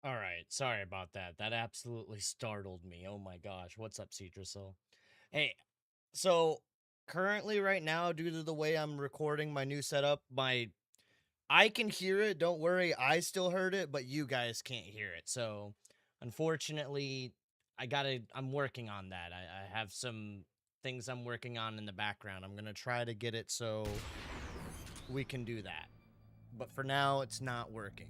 All right, sorry about that. That absolutely startled me. Oh my gosh, what's up, Cedrasil? Hey, so currently, right now, due to the way I'm recording my new setup, my I can hear it. Don't worry, I still heard it, but you guys can't hear it. So, unfortunately, I'm working on that. I have some things I'm working on in the background. I'm gonna try to get it so we can do that. But for now, it's not working.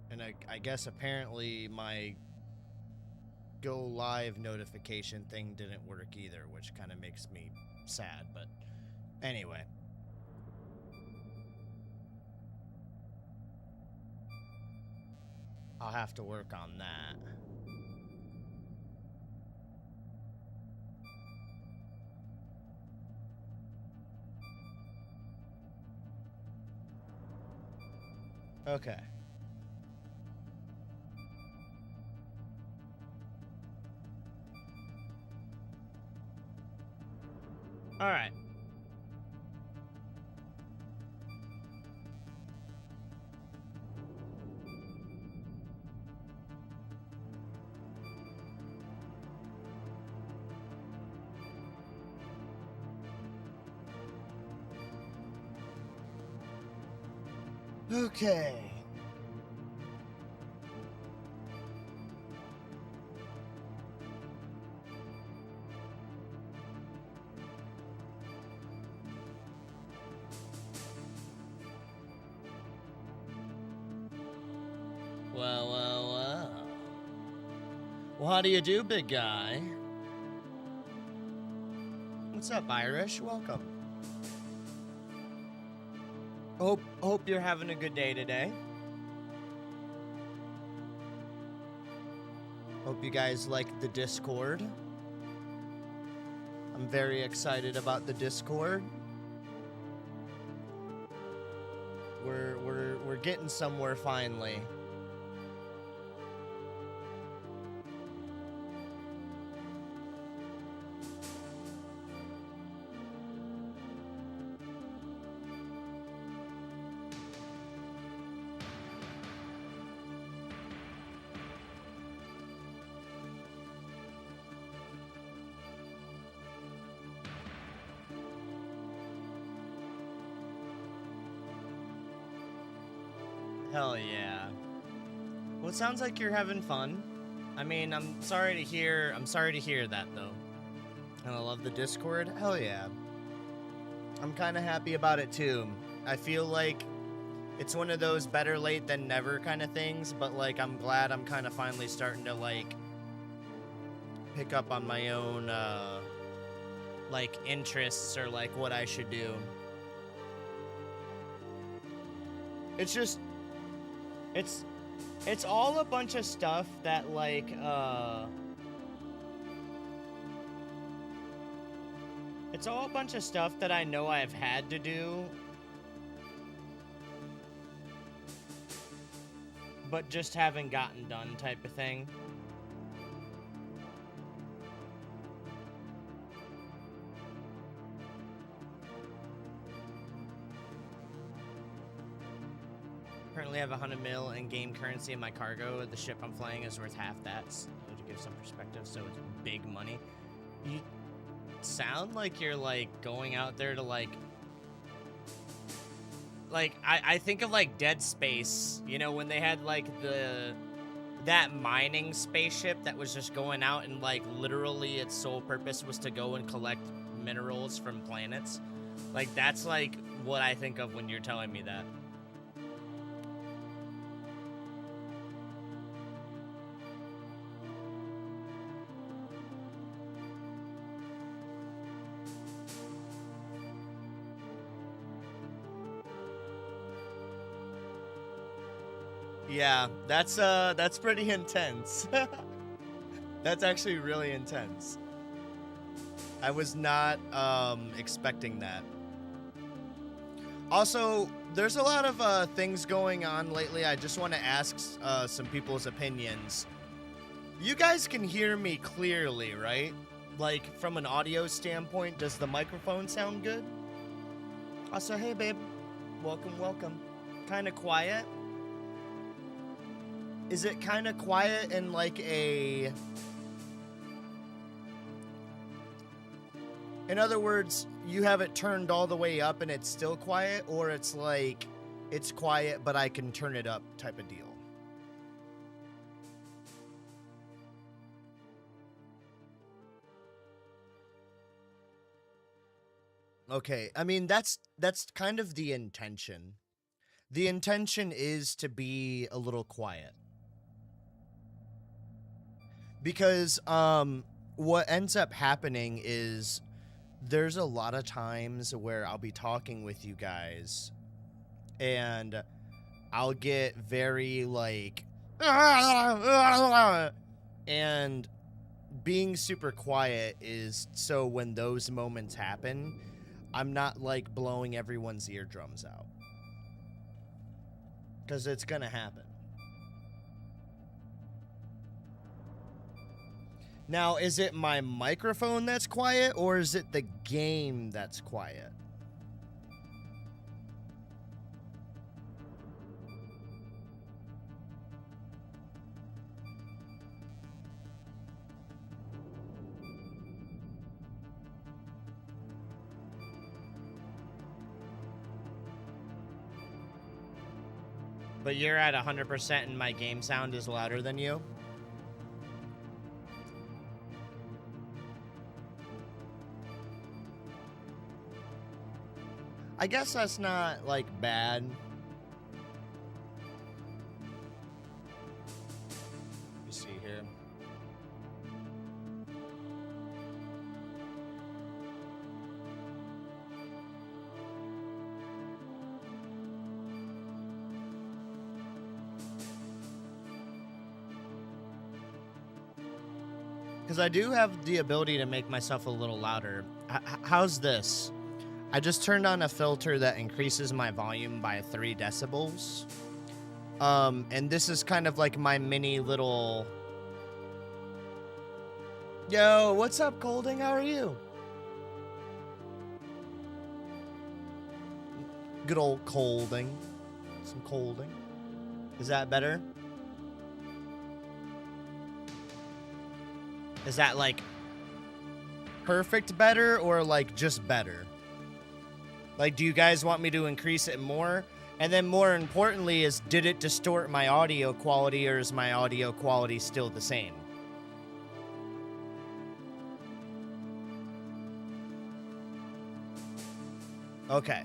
And I guess apparently my go live notification thing didn't work either, which kind of makes me sad. But anyway, I'll have to work on that. Okay. All right. Okay. Well. Well, how do you do, big guy? What's up, Irish? Welcome. Hope you're having a good day today. Hope you guys like the Discord. I'm very excited about the Discord. We're getting somewhere finally. Hell yeah. Well, it sounds like you're having fun. I mean, I'm sorry to hear that though. And I love the Discord. Hell yeah. I'm kind of happy about it too. I feel like it's one of those better late than never kind of things, but like I'm glad I'm kind of finally starting to like pick up on my own like interests or like what I should do. It's just it's all a bunch of stuff that like it's all a bunch of stuff that I know I've had to do, but just haven't gotten done type of thing. Currently have 100 mil in game currency in my cargo. The ship I'm flying is worth half that, so to give some perspective, so it's big money. You sound like you're like going out there to like I think of like Dead Space, you know, when they had like that mining spaceship that was just going out and like literally its sole purpose was to go and collect minerals from planets. Like that's like what I think of when you're telling me that. Yeah, that's pretty intense. That's actually really intense. I was not expecting that. Also, there's a lot of things going on lately. I just want to ask some people's opinions. You guys can hear me clearly, right? Like, from an audio standpoint, does the microphone sound good? Also, hey, babe. Welcome. kind of quiet? Is it kind of quiet in like a... In other words, you have it turned all the way up and it's still quiet, or it's like it's quiet but I can turn it up type of deal? Okay, I mean that's kind of the intention. The intention is to be a little quiet. Because what ends up happening is there's a lot of times where I'll be talking with you guys and I'll get very like and being super quiet is so when those moments happen, I'm not like blowing everyone's eardrums out. Because it's gonna happen. Now, is it my microphone that's quiet, or is it the game that's quiet? But you're at 100% and my game sound is louder than you? I guess that's not, like, bad. Let me see here. Because I do have the ability to make myself a little louder. How's this? I just turned on a filter that increases my volume by 3 decibels. And this is kind of like my mini little... Yo, what's up, Colding? How are you? Good old Colding. Some Colding. Is that better? Is that like perfect better or like just better? Like, do you guys want me to increase it more? And then more importantly is, did it distort my audio quality, or is my audio quality still the same? Okay.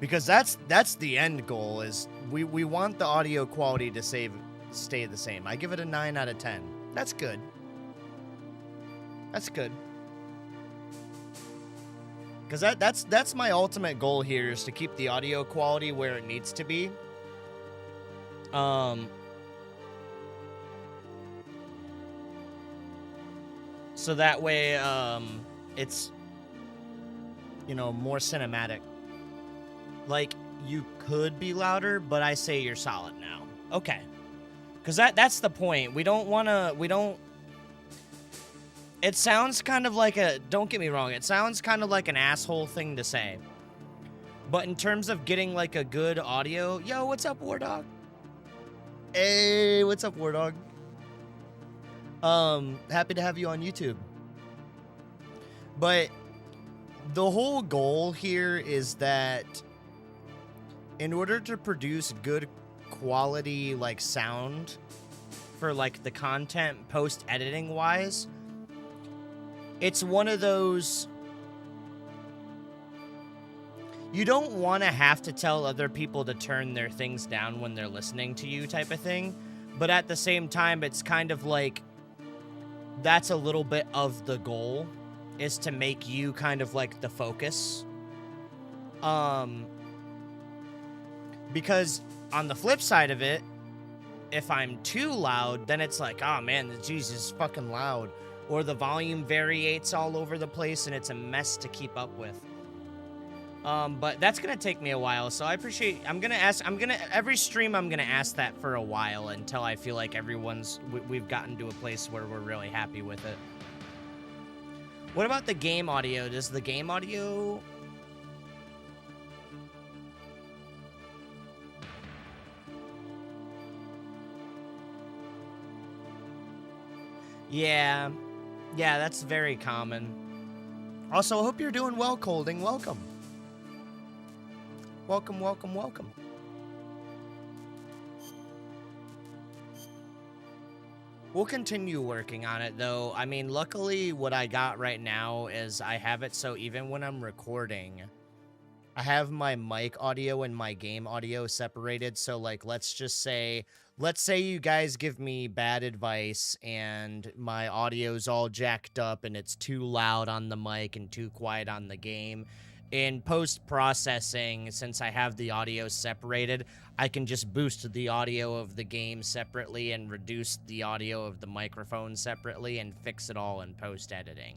Because that's the end goal, is we want the audio quality to stay the same. I give it a 9 out of 10. That's good. That's good. Because that's my ultimate goal here, is to keep the audio quality where it needs to be. So that way, it's, you know, more cinematic. Like, you could be louder, but I say you're solid now. Okay. Because that's the point. We don't... It sounds kind of like a... Don't get me wrong. It sounds kind of like an asshole thing to say. But in terms of getting, like, a good audio... Yo, what's up, War Dog? Hey, what's up, War Dog? Happy to have you on YouTube. But the whole goal here is that in order to produce good quality, like, sound for, like, the content post-editing wise... It's one of those... You don't want to have to tell other people to turn their things down when they're listening to you type of thing. But at the same time, it's kind of like... That's a little bit of the goal, is to make you kind of like the focus. Because on the flip side of it, if I'm too loud, then it's like, oh man, Jesus is fucking loud. Or the volume variates all over the place and it's a mess to keep up with. But that's gonna take me a while, so I appreciate... Every stream I'm gonna ask that for a while until I feel like we've gotten to a place where we're really happy with it. What about the game audio? Does the game audio... Yeah. Yeah, that's very common. Also, I hope you're doing well, Colding. Welcome. Welcome, welcome, welcome. We'll continue working on it, though. I mean, luckily, what I got right now is I have it so even when I'm recording, I have my mic audio and my game audio separated. So, like, let's say you guys give me bad advice and my audio's all jacked up and it's too loud on the mic and too quiet on the game. In post-processing, since I have the audio separated, I can just boost the audio of the game separately and reduce the audio of the microphone separately and fix it all in post-editing.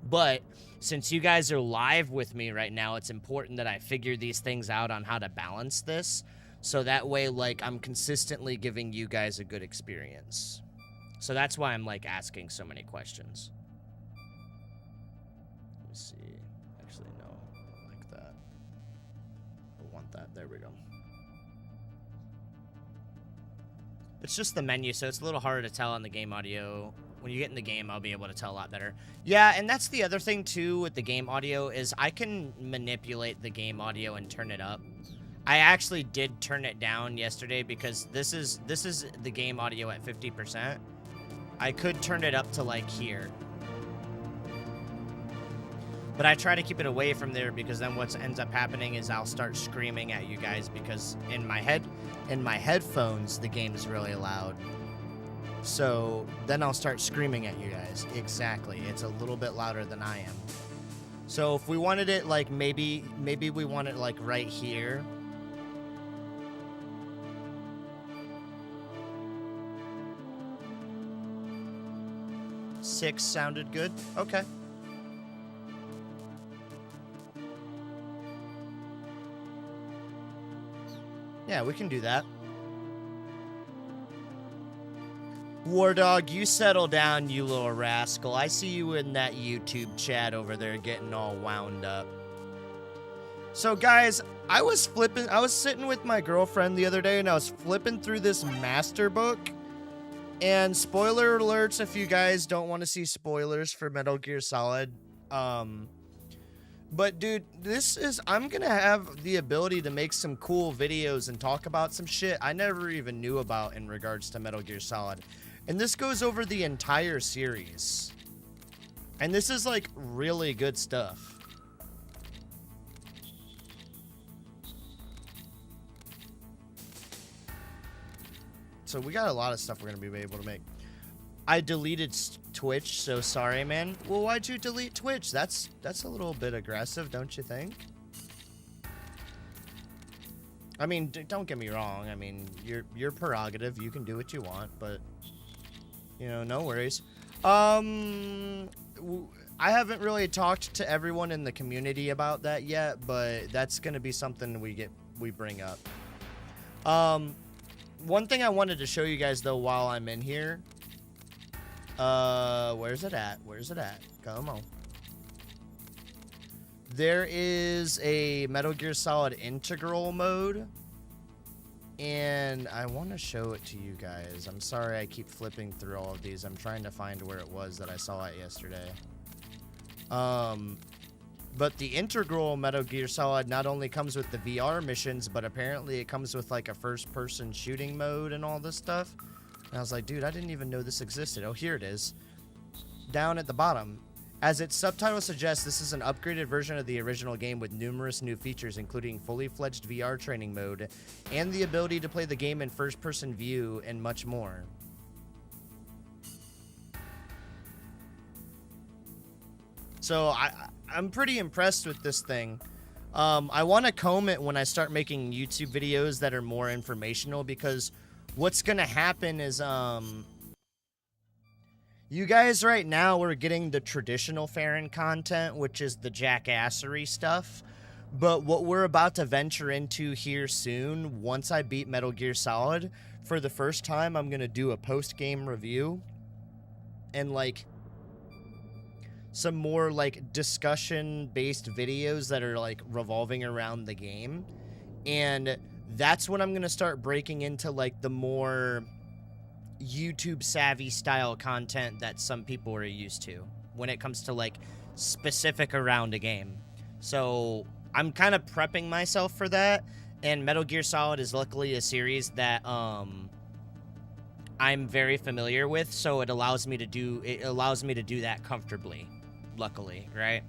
But since you guys are live with me right now, it's important that I figure these things out on how to balance this. So that way, like, I'm consistently giving you guys a good experience. So that's why I'm, like, asking so many questions. Let me see. Actually, no. Like that. I want that. There we go. It's just the menu, so it's a little harder to tell on the game audio. When you get in the game, I'll be able to tell a lot better. Yeah, and that's the other thing, too, with the game audio, is I can manipulate the game audio and turn it up. I actually did turn it down yesterday because this is the game audio at 50%. I could turn it up to, like, here. But I try to keep it away from there because then what ends up happening is I'll start screaming at you guys because in my headphones, the game is really loud. So then I'll start screaming at you guys. Exactly. It's a little bit louder than I am. So if we wanted it, like, maybe we want it, like, right here. Six sounded good. Okay. Yeah, we can do that. War Dog, you settle down, you little rascal. I see you in that YouTube chat over there getting all wound up. So, guys, I was sitting with my girlfriend the other day, and I was flipping through this master book. And spoiler alerts if you guys don't want to see spoilers for Metal Gear Solid. But, dude, I'm going to have the ability to make some cool videos and talk about some shit I never even knew about in regards to Metal Gear Solid. And this goes over the entire series. And this is, like, really good stuff. So we got a lot of stuff we're going to be able to make. I deleted Twitch, so sorry, man. Well, why'd you delete Twitch? That's a little bit aggressive, don't you think? I mean, don't get me wrong. I mean, your prerogative. You can do what you want, but, you know, no worries. I haven't really talked to everyone in the community about that yet, but that's going to be something we bring up. One thing I wanted to show you guys, though, while I'm in here. Where's it at? Where's it at? Come on. There is a Metal Gear Solid integral mode. And I want to show it to you guys. I'm sorry I keep flipping through all of these. I'm trying to find where it was that I saw it yesterday. But the integral Metal Gear Solid not only comes with the VR missions, but apparently it comes with, like, a first-person shooting mode and all this stuff. And I was like, dude, I didn't even know this existed. Oh, here it is. Down at the bottom. As its subtitle suggests, this is an upgraded version of the original game with numerous new features, including fully fledged VR training mode and the ability to play the game in first-person view and much more. So I'm pretty impressed with this thing. I want to comb it when I start making YouTube videos that are more informational, because what's going to happen is, you guys right now are getting the traditional Farron content, which is the jackassery stuff. But what we're about to venture into here soon, once I beat Metal Gear Solid, for the first time, I'm going to do a post-game review. And, like, some more, like, discussion-based videos that are, like, revolving around the game. And that's when I'm going to start breaking into, like, the more YouTube savvy style content that some people are used to when it comes to like specific around a game. So I'm kind of prepping myself for that, and Metal Gear Solid is luckily a series that I'm very familiar with, so it allows me to do that comfortably, luckily, right?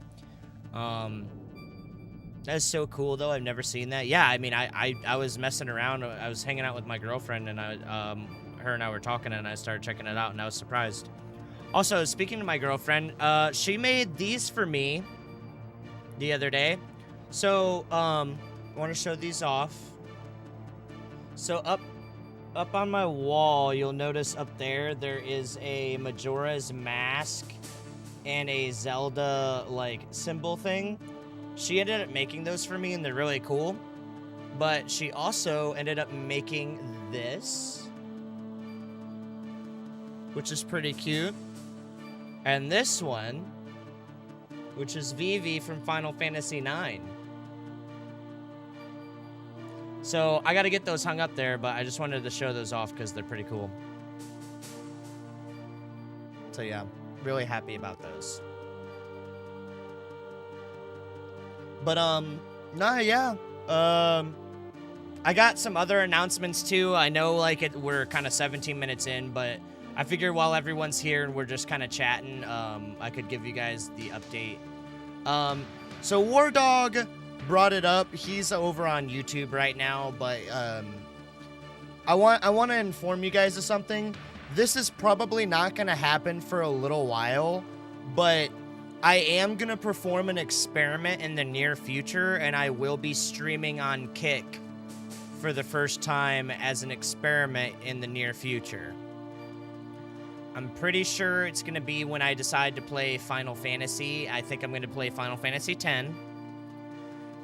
That's so cool though. I've never seen that. Yeah, I mean, I was messing around. I was hanging out with my girlfriend, and her and I were talking, and I started checking it out, and I was surprised. Also, speaking to my girlfriend, she made these for me the other day. So, I want to show these off. So up on my wall, you'll notice up there is a Majora's Mask and a Zelda like symbol thing. She ended up making those for me, and they're really cool. But she also ended up making this, which is pretty cute. And this one, which is Vivi from Final Fantasy IX. So I gotta get those hung up there, but I just wanted to show those off because they're pretty cool. So yeah, really happy about those. But, nah, yeah. I got some other announcements, too. I know, like, we're kind of 17 minutes in, but I figure while everyone's here and we're just kind of chatting, I could give you guys the update. So War Dog brought it up. He's over on YouTube right now, but, I want to inform you guys of something. This is probably not going to happen for a little while, but I am going to perform an experiment in the near future, and I will be streaming on Kick for the first time as an experiment in the near future. I'm pretty sure it's going to be when I decide to play Final Fantasy. I think I'm going to play Final Fantasy X.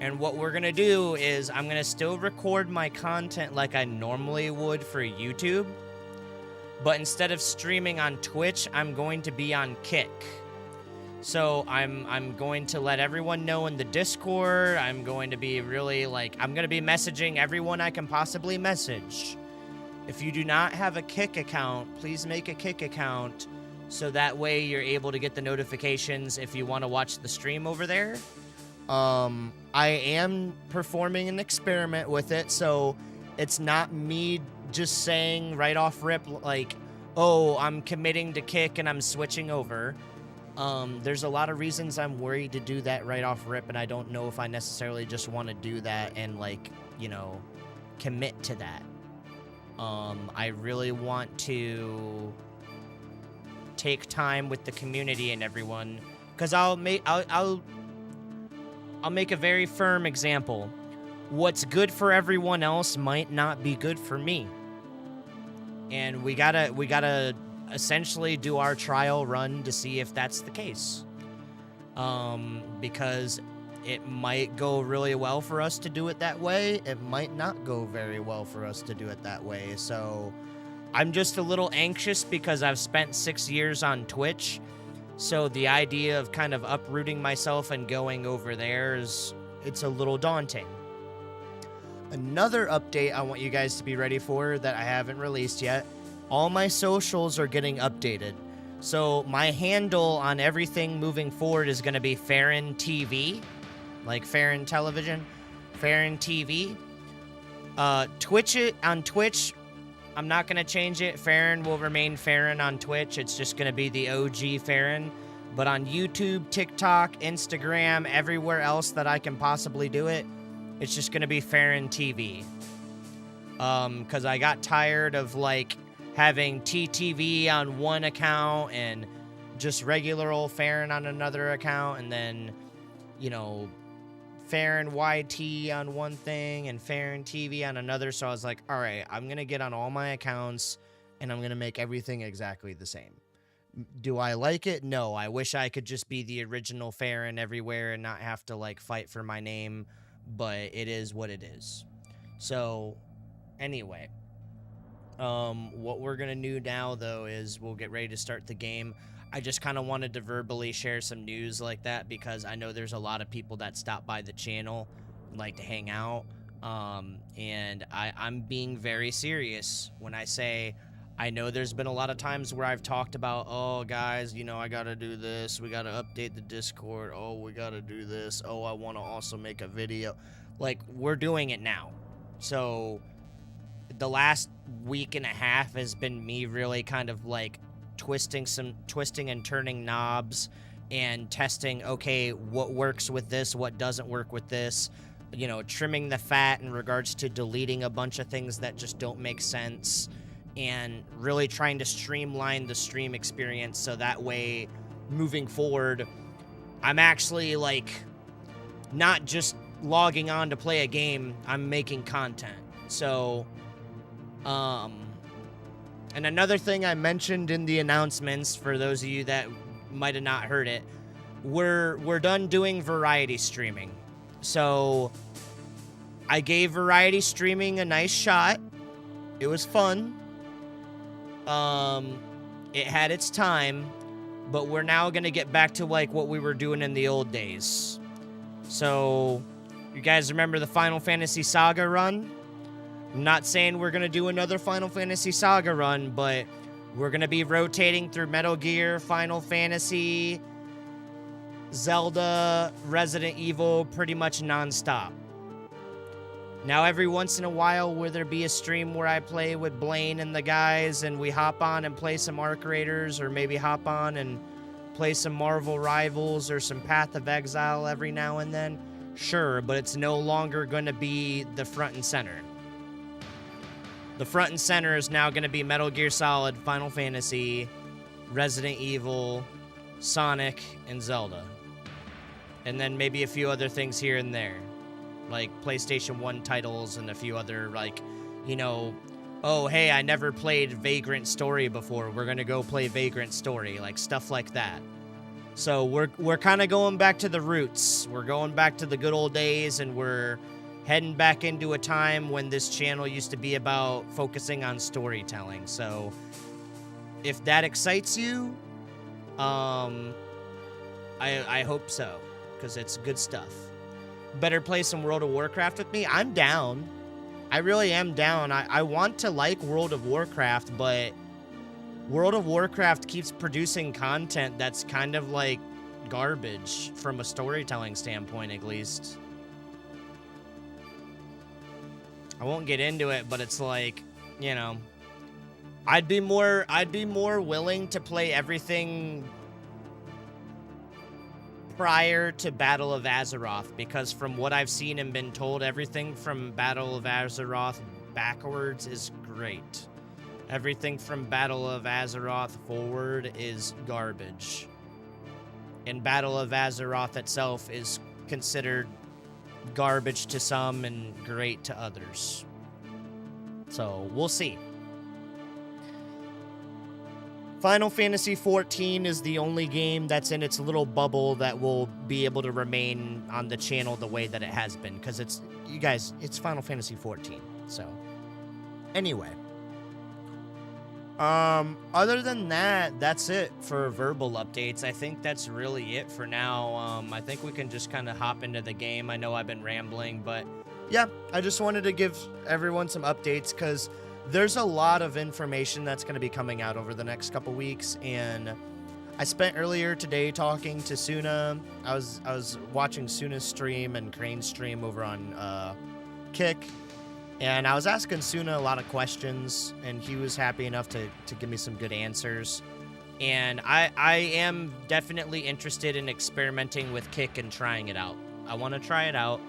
And what we're going to do is I'm going to still record my content like I normally would for YouTube, but instead of streaming on Twitch, I'm going to be on Kick. So I'm going to let everyone know in the Discord. I'm going to be really I'm going to be messaging everyone I can possibly message. If you do not have a Kick account, please make a Kick account so that way you're able to get the notifications if you want to watch the stream over there. I am performing an experiment with it, so it's not me just saying right off rip oh, I'm committing to Kick and I'm switching over. There's a lot of reasons I'm worried to do that right off rip, and I don't know if I necessarily just want to do that and, commit to that. I really want to take time with the community and everyone, because I'll make a very firm example. What's good for everyone else might not be good for me. And we gotta essentially do our trial run to see if that's the case. Because it might go really well for us to do it that way. It might not go very well for us to do it that way. So I'm just a little anxious because I've spent 6 years on Twitch. So the idea of kind of uprooting myself and going over there it's a little daunting. Another update I want you guys to be ready for that I haven't released yet. All my socials are getting updated. So my handle on everything moving forward is going to be Farron TV, like Farron Television, Farron TV. On Twitch, I'm not going to change it. Farron will remain Farron on Twitch. It's just going to be the OG Farron. But on YouTube, TikTok, Instagram, everywhere else that I can possibly do it, it's just going to be Farron TV. Because I got tired of, having TTV on one account and just regular old Farron on another account, and then, Farron YT on one thing and Farron TV on another. So I was like, all right, I'm going to get on all my accounts and I'm going to make everything exactly the same. Do I like it? No. I wish I could just be the original Farron everywhere and not have to, fight for my name, but it is what it is. So, anyway. What we're going to do now, though, is we'll get ready to start the game. I just kind of wanted to verbally share some news like that because I know there's a lot of people that stop by the channel and like to hang out. And I'm being very serious when I say I know there's been a lot of times where I've talked about, oh, guys, you know, I gotta do this. We gotta update the Discord. Oh, we gotta do this. Oh, I want to also make a video. Like, we're doing it now. So, the last week and a half has been me really kind of like twisting and turning knobs and testing, okay, what works with this, what doesn't work with this, you know, trimming the fat in regards to deleting a bunch of things that just don't make sense, and really trying to streamline the stream experience so that way, moving forward, I'm actually, like, not just logging on to play a game, I'm making content. So, and another thing I mentioned in the announcements, for those of you that might have not heard it, we're done doing variety streaming. So, I gave variety streaming a nice shot. It was fun. It had its time, but we're now gonna get back to like what we were doing in the old days. So, you guys remember the Final Fantasy Saga run? I'm not saying we're gonna do another Final Fantasy Saga run, but we're gonna be rotating through Metal Gear, Final Fantasy, Zelda, Resident Evil, pretty much non-stop. Now, every once in a while, will there be a stream where I play with Blaine and the guys, and we hop on and play some Arc Raiders, or maybe hop on and play some Marvel Rivals or some Path of Exile every now and then? Sure, but it's no longer going to be the front and center. The front and center is now going to be Metal Gear Solid, Final Fantasy, Resident Evil, Sonic, and Zelda. And then maybe a few other things here and there, like PlayStation 1 titles and a few other, like, you know, oh, hey, I never played Vagrant Story before. We're going to go play Vagrant Story, like stuff like that. So we're kind of going back to the roots. We're going back to the good old days, and we're heading back into a time when this channel used to be about focusing on storytelling. So if that excites you, I hope so, because it's good stuff. Better play some World of Warcraft with me? I'm down. I really am down. I want to like World of Warcraft, but World of Warcraft keeps producing content that's kind of like garbage from a storytelling standpoint, at least. I won't get into it, but it's like, you know, I'd be more willing to play everything prior to Battle of Azeroth, because from what I've seen and been told, everything from Battle of Azeroth backwards is great. Everything from Battle of Azeroth forward is garbage. And Battle of Azeroth itself is considered garbage to some and great to others. So, we'll see. Final Fantasy XIV is the only game that's in its little bubble that will be able to remain on the channel the way that it has been, because it's, you guys, it's Final Fantasy XIV. So, anyway. Other than that, that's it for verbal updates. I think that's really it for now. I think we can just kind of hop into the game. I know I've been rambling, but yeah, I just wanted to give everyone some updates, because there's a lot of information that's going to be coming out over the next couple weeks, and I spent earlier today talking to Suna. I was watching Suna's stream and Crane's stream over on Kick, and I was asking Suna a lot of questions, and he was happy enough to give me some good answers. And I am definitely interested in experimenting with Kick and trying it out. I want to try it out.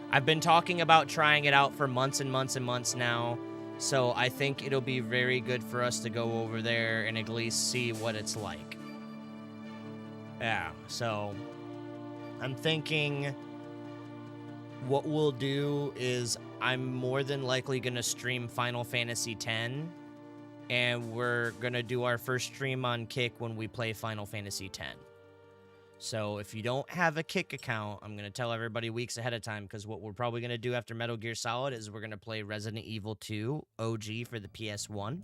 I've been talking about trying it out for months and months and months now. So I think it'll be very good for us to go over there and at least see what it's like. Yeah, so I'm thinking what we'll do is I'm more than likely going to stream Final Fantasy X, and we're going to do our first stream on Kick when we play Final Fantasy X. So if you don't have a Kick account, I'm going to tell everybody weeks ahead of time, because what we're probably going to do after Metal Gear Solid is we're going to play Resident Evil 2 OG for the PS1,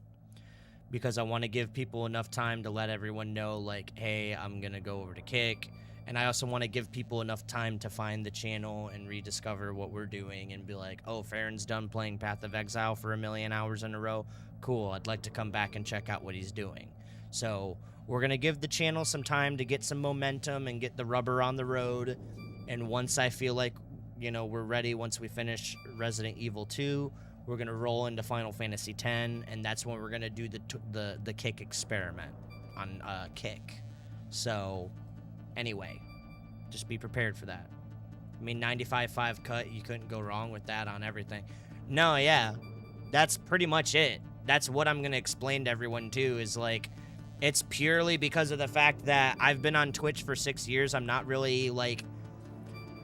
because I want to give people enough time to let everyone know, like, hey, I'm going to go over to Kick, And I also want to give people enough time to find the channel and rediscover what we're doing and be like, oh, Farron's done playing Path of Exile for 1,000,000 hours in a row. Cool, I'd like to come back and check out what he's doing. So we're going to give the channel some time to get some momentum and get the rubber on the road. And once I feel like, you know, we're ready, once we finish Resident Evil 2, we're going to roll into Final Fantasy X, and that's when we're going to do the Kick experiment on Kick. So anyway, just be prepared for that. I mean, 95.5 cut, you couldn't go wrong with that on everything. No, yeah, that's pretty much it. That's what I'm going to explain to everyone, too, is, like, it's purely because of the fact that I've been on Twitch for 6 years. I'm not really, like...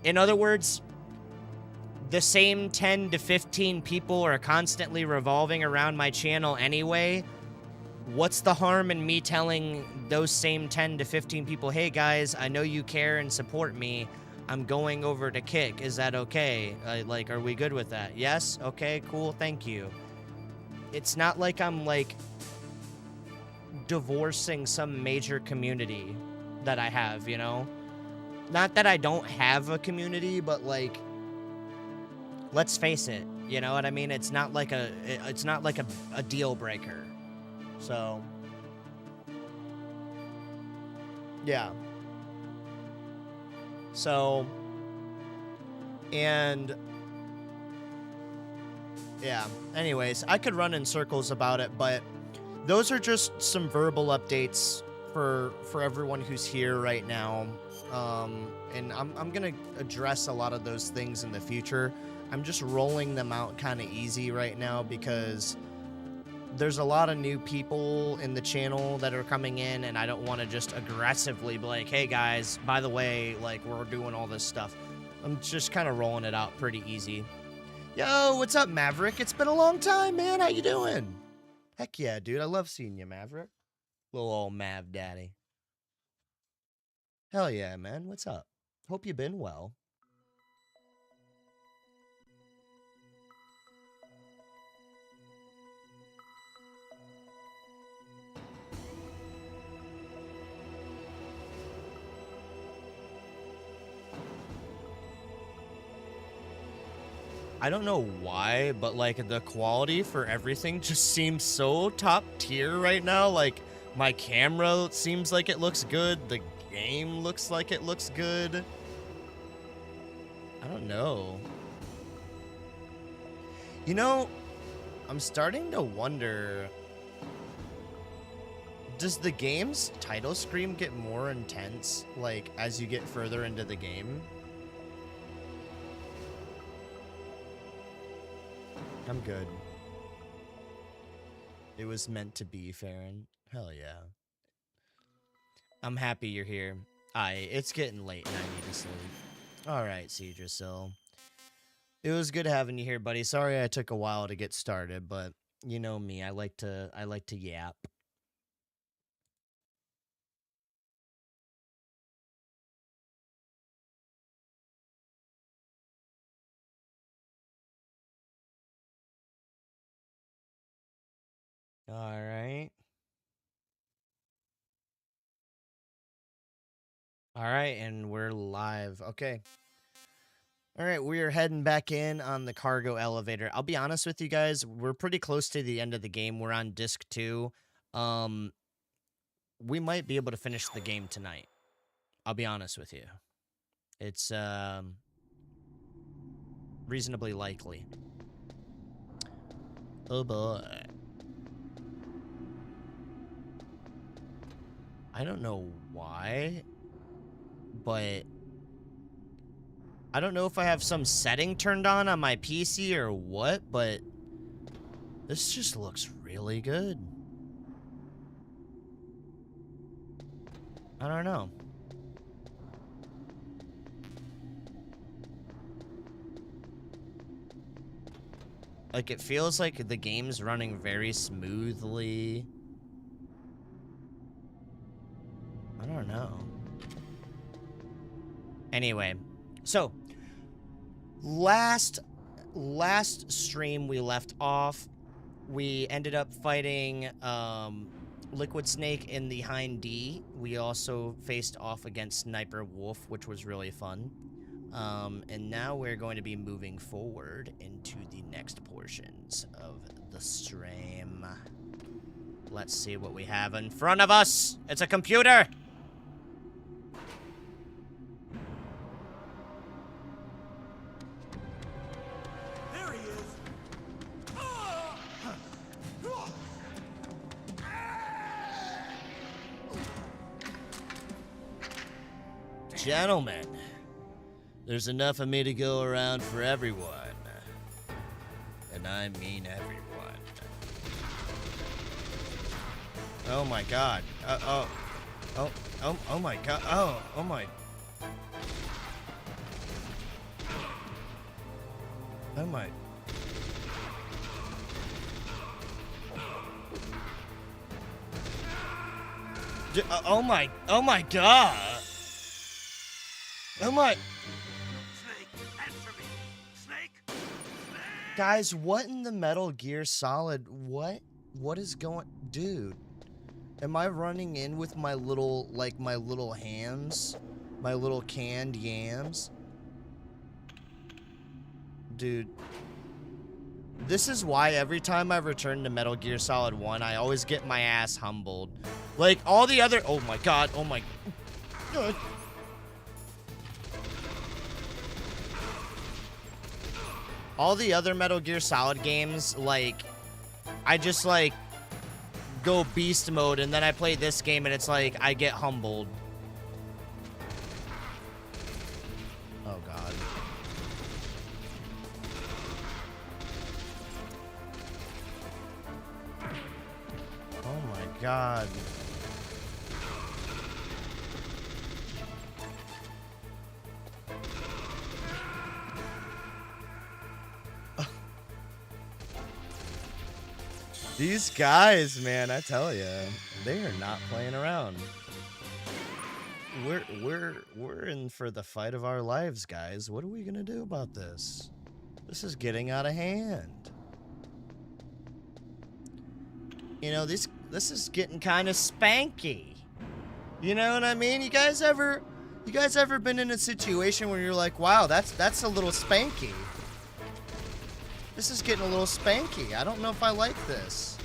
In other words, the same 10 to 15 people are constantly revolving around my channel anyway. What's the harm in me telling those same 10 to 15 people, hey guys, I know you care and support me. I'm going over to Kick. Is that okay? Like, are we good with that? Yes? Okay, cool, thank you. It's not like I'm, like, divorcing some major community that I have, you know? Not that I don't have a community, but, like, let's face it, you know what I mean? It's not like a deal breaker. So, yeah. So, and, yeah. Anyways, I could run in circles about it, but those are just some verbal updates for everyone who's here right now. And I'm gonna address a lot of those things in the future. I'm just rolling them out kind of easy right now because there's a lot of new people in the channel that are coming in, and I don't want to just aggressively be like, hey guys, by the way, like, we're doing all this stuff. I'm just kind of rolling it out pretty easy. Yo, what's up, Maverick? It's been a long time, man. How you doing? Heck yeah, dude. I love seeing you, Maverick. Little old Mav daddy. Hell yeah, man. What's up? Hope you've been well. I don't know why, but, like, the quality for everything just seems so top tier right now. Like, my camera seems like it looks good. The game looks like it looks good. I don't know. You know, I'm starting to wonder, does the game's title screen get more intense, like, as you get further into the game? I'm good. It was meant to be, Farron. Hell yeah. I'm happy you're here. It's getting late and I need to sleep. Alright, Cedrasil. It was good having you here, buddy. Sorry I took a while to get started, but you know me, I like to yap. Alright. Alright, and we're live. Okay. Alright, we are heading back in on the cargo elevator. I'll be honest with you guys, we're pretty close to the end of the game. We're on disc 2. We might be able to finish the game tonight. I'll be honest with you. It's, reasonably likely. Oh boy. I don't know why, but I don't know if I have some setting turned on my PC or what, but this just looks really good. I don't know. Like, it feels like the game's running very smoothly. I don't know. Anyway, so last stream we left off, we ended up fighting Liquid Snake in the Hind D. We also faced off against Sniper Wolf, which was really fun. And now we're going to be moving forward into the next portions of the stream. Let's see what we have in front of us. It's a computer. There he is. Gentlemen, there's enough of me to go around for everyone. And I mean everyone. Oh my god. Oh my god. Oh my. Oh my. Oh my god. Oh my. Snake, answer me. Snake. Guys, what in the Metal Gear Solid? What is going, dude? Am I running in with my little, like, my little hams? My little canned yams? Dude. This is why every time I return to Metal Gear Solid 1, I always get my ass humbled. Like, all the other, oh my god, oh my god. All the other Metal Gear Solid games, like, I just, like, go beast mode, and then I play this game, and it's like, I get humbled. Oh, God. Oh, my God. These guys, man, I tell you, they are not playing around. We're in for the fight of our lives, guys. What are we gonna do about this? This is getting out of hand. You know, this is getting kind of spanky. You know what I mean? You guys ever been in a situation where you're like, wow, that's a little spanky. This is getting a little spanky. I don't know if I like this.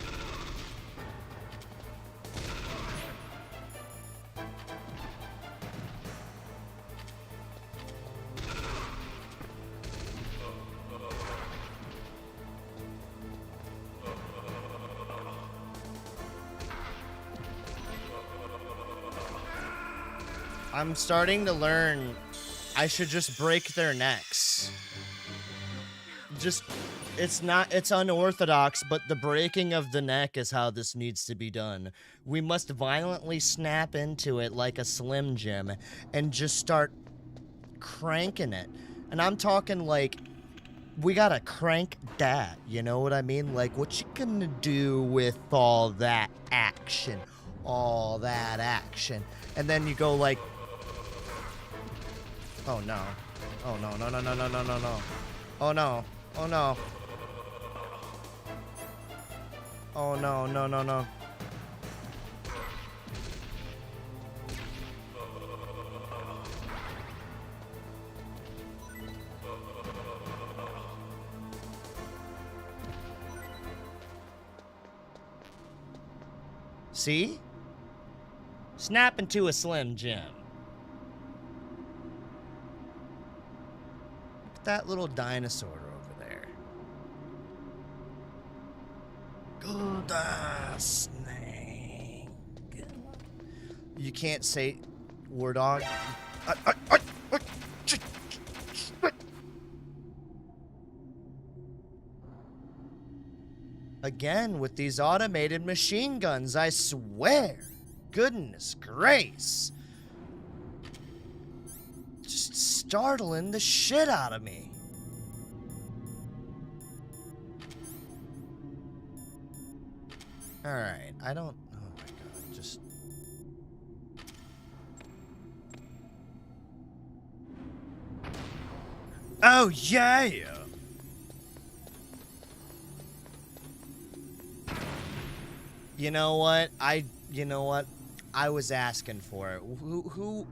I'm starting to learn I should just break their necks. It's unorthodox, but the breaking of the neck is how this needs to be done. We must violently snap into it like a Slim Jim and just start cranking it. And I'm talking like, we gotta crank that, you know what I mean? Like, what you gonna do with all that action? All that action. And then you go like, oh no. Oh no, no, no, no, no, no, no, no. Oh no. Oh no. Oh no, no, no, no. See? Snap into a Slim Jim. Look at that little dinosaur over there. Good snake. You can't say War Dog. Again, with these automated machine guns, I swear. Goodness grace. Just startling the shit out of me. Alright, I don't... Oh my god, just... Oh yeah! You know what? You know what? I was asking for it. Who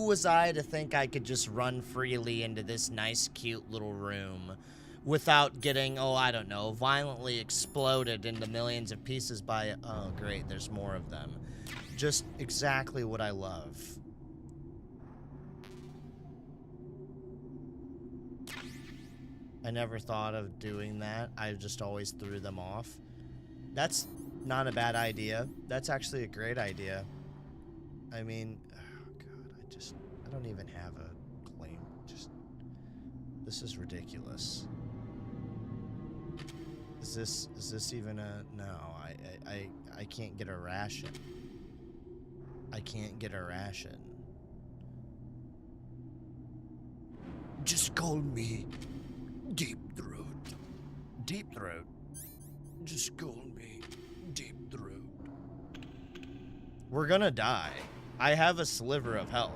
was I to think I could just run freely into this nice, cute little room without getting, oh, I don't know, violently exploded into millions of pieces by, oh, great, there's more of them. Just exactly what I love. I never thought of doing that. I just always threw them off. That's not a bad idea. That's actually a great idea. I mean, oh god, I don't even have a claim. This is ridiculous. Is this even a, no, I can't get a ration. I can't get a ration. Just call me Deep Throat. Deep Throat? Just call me Deep Throat. We're gonna die. I have a sliver of health.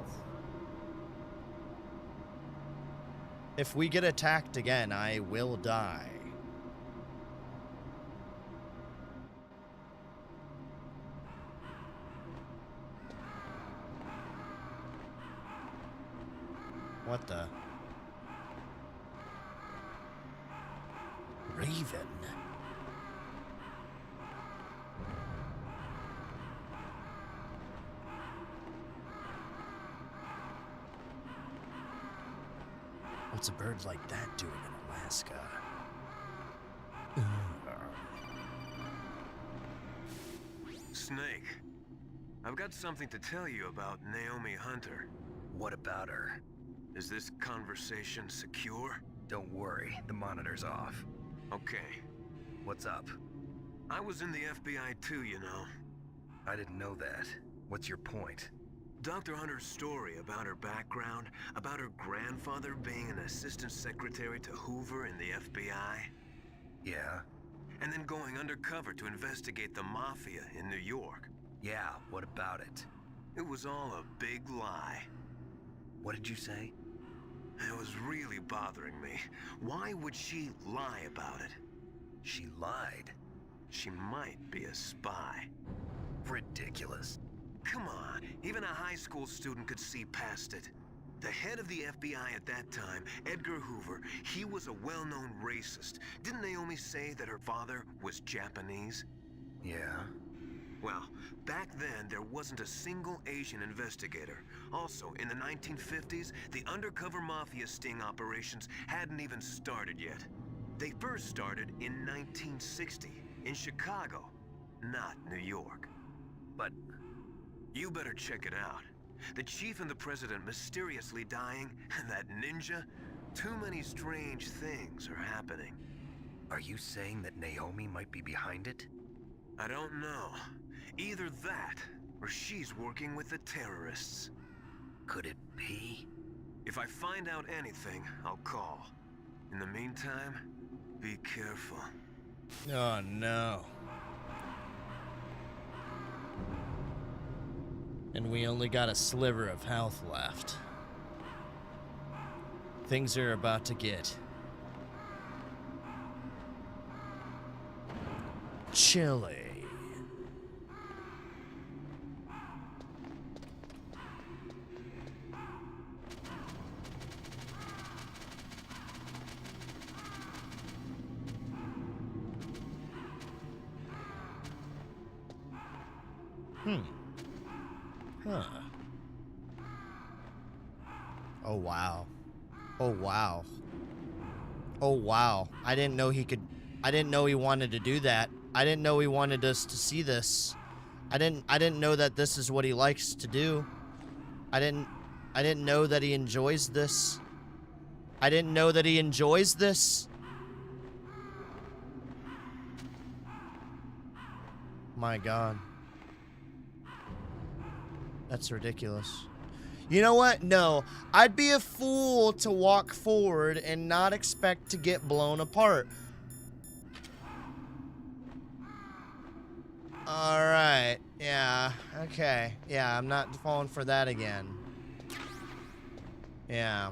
If we get attacked again, I will die. What the? Raven. What's a bird like that doing in Alaska? Snake, I've got something to tell you about Naomi Hunter. What about her? Is this conversation secure? Don't worry, the monitor's off. Okay. What's up? I was in the FBI too, you know. I didn't know that. What's your point? Dr. Hunter's story about her background, about her grandfather being an assistant secretary to Hoover in the FBI. Yeah? And then going undercover to investigate the mafia in New York. Yeah, what about it? It was all a big lie. What did you say? It was really bothering me. Why would she lie about it? She lied. She might be a spy. Ridiculous. Come on, even a high school student could see past it. The head of the FBI at that time, Edgar Hoover, he was a well-known racist. Didn't Naomi say that her father was Japanese? Yeah? Well, back then there wasn't a single Asian investigator. Also, in the 1950s, the undercover mafia sting operations hadn't even started yet. They first started in 1960, in Chicago, not New York. But you better check it out. The chief and the president mysteriously dying, and that ninja? Too many strange things are happening. are you saying that Naomi might be behind it? I don't know. Either that, or she's working with the terrorists. Could it be? If I find out anything, I'll call. In the meantime, be careful. Oh no. And we only got a sliver of health left. Things are about to get chilly. Huh. Oh wow. Oh wow. Oh wow. I didn't know he could. I didn't know he wanted to do that. I didn't know he wanted us to see this. I didn't know that this is what he likes to do. I didn't know that he enjoys this. I didn't know that he enjoys this. My God. That's ridiculous. You know what? No. I'd be a fool to walk forward and not expect to get blown apart. Alright. Yeah. Okay. Yeah, I'm not falling for that again. Yeah.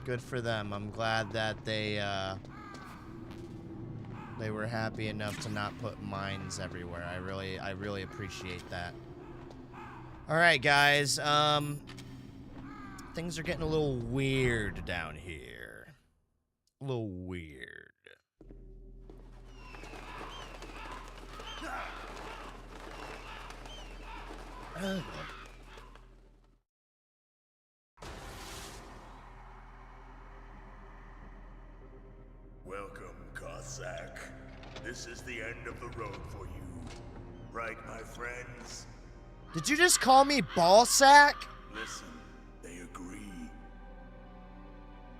Good for them. I'm glad that they, They were happy enough to not put mines everywhere. I really appreciate that. All right, guys. Things are getting a little weird down here. A little weird. Welcome, Cossack. This is the end of the road for you. Right, my friends? Did you just call me ballsack? Listen, they agree.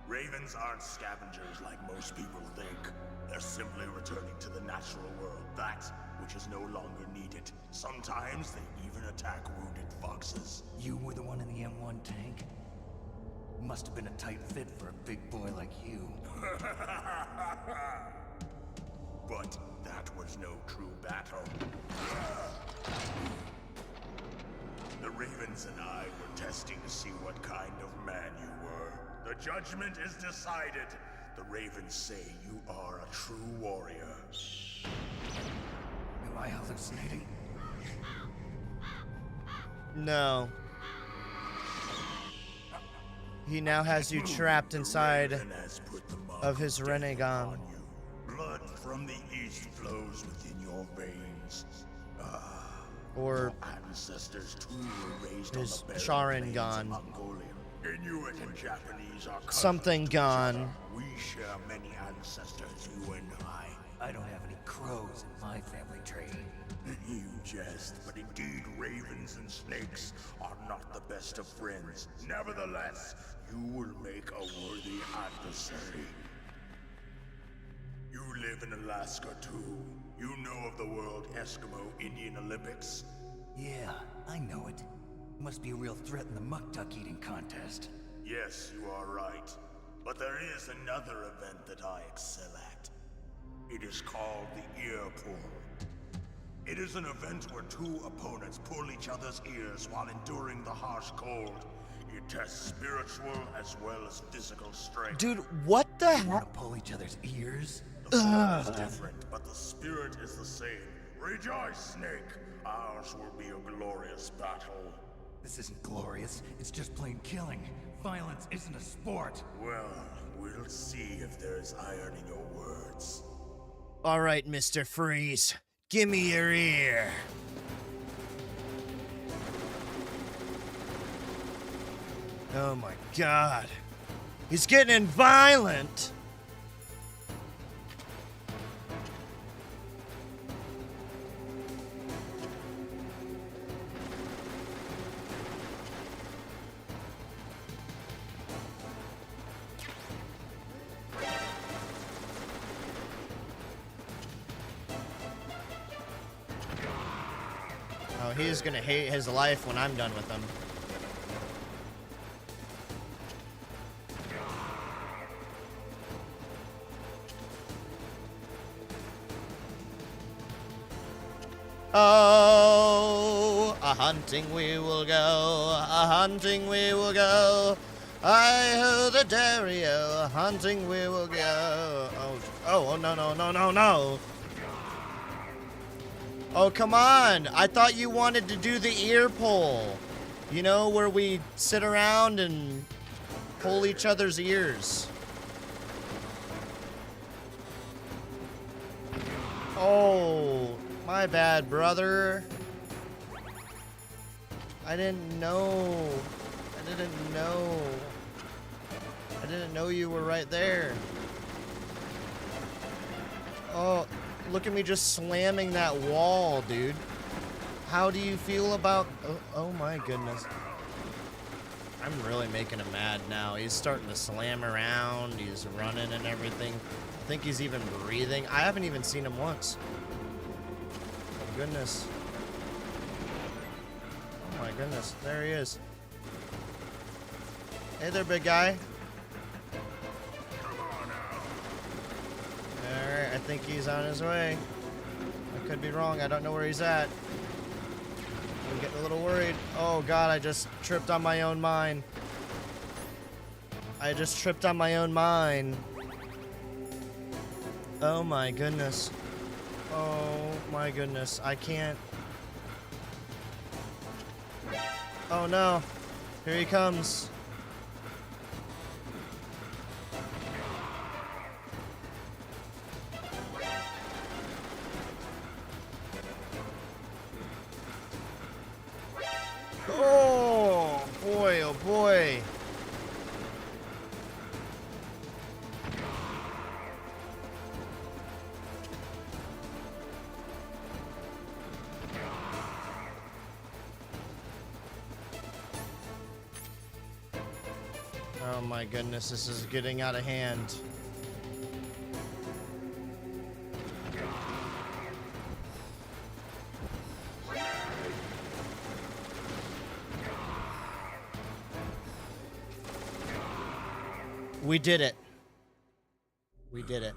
Ravens aren't scavengers like most people think. They're simply returning to the natural world, that which is no longer needed. Sometimes they even attack wounded foxes. You were the one in the M1 tank? Must have been a tight fit for a big boy like you. But that was no true battle. The Ravens and I were testing to see what kind of man you were. The judgment is decided. The Ravens say you are a true warrior. Am I hallucinating? No. He now has you trapped inside Raven has put the mark of his death Renegon. upon you. Blood from the east flows within your veins. Or Your ancestors too were raised his on the Sharingan. barren plains of Mongolia. Inuit and Japanese are cousins Something to each gone. other. We share many ancestors, you and I. I don't have any crows in my family tree. You jest, but indeed ravens and snakes are not the best of friends. Nevertheless, you will make a worthy adversary. You live in Alaska too. You know of the World Eskimo Indian Olympics? Yeah, I know it. Must be a real threat in the muck duck eating contest. Yes, you are right. But there is another event that I excel at. It is called the ear pull. It is an event where two opponents pull each other's ears while enduring the harsh cold. It tests spiritual as well as physical strength. dude, what the Wanna heck? pull each other's ears? The form is different, but the spirit is the same. Rejoice, Snake! Ours will be a glorious battle. This isn't glorious, it's just plain killing. Violence isn't a sport. Well, we'll see if there's iron in your words. All right, Mr. Freeze. Give me your ear. Oh my god. He's getting violent. Oh, he's gonna hate his life when I'm done with him. Oh, a hunting we will go, a hunting we will go. I ho the Dario, a hunting we will go. Oh, no, no, no, no, no. Oh, come on. I thought you wanted to do the ear pull. You know, where we sit around and pull each other's ears. Oh, my bad, brother. I didn't know. I didn't know. I didn't know you were right there. Oh, look at me just slamming that wall, dude. How do you feel about... Oh my goodness. I'm really making him mad now. He's starting to slam around. He's running and everything. I think he's even breathing. I haven't even seen him once. Oh goodness. Oh my goodness. There he is. Hey there, big guy. Alright, I think he's on his way. I could be wrong. I don't know where he's at. I'm getting a little worried. Oh god, I just tripped on my own mine. I just tripped on my own mine. Oh my goodness. Oh my goodness. I can't. Oh no. Here he comes. Oh boy, oh boy. Oh my goodness, this is getting out of hand. We did it. We did it.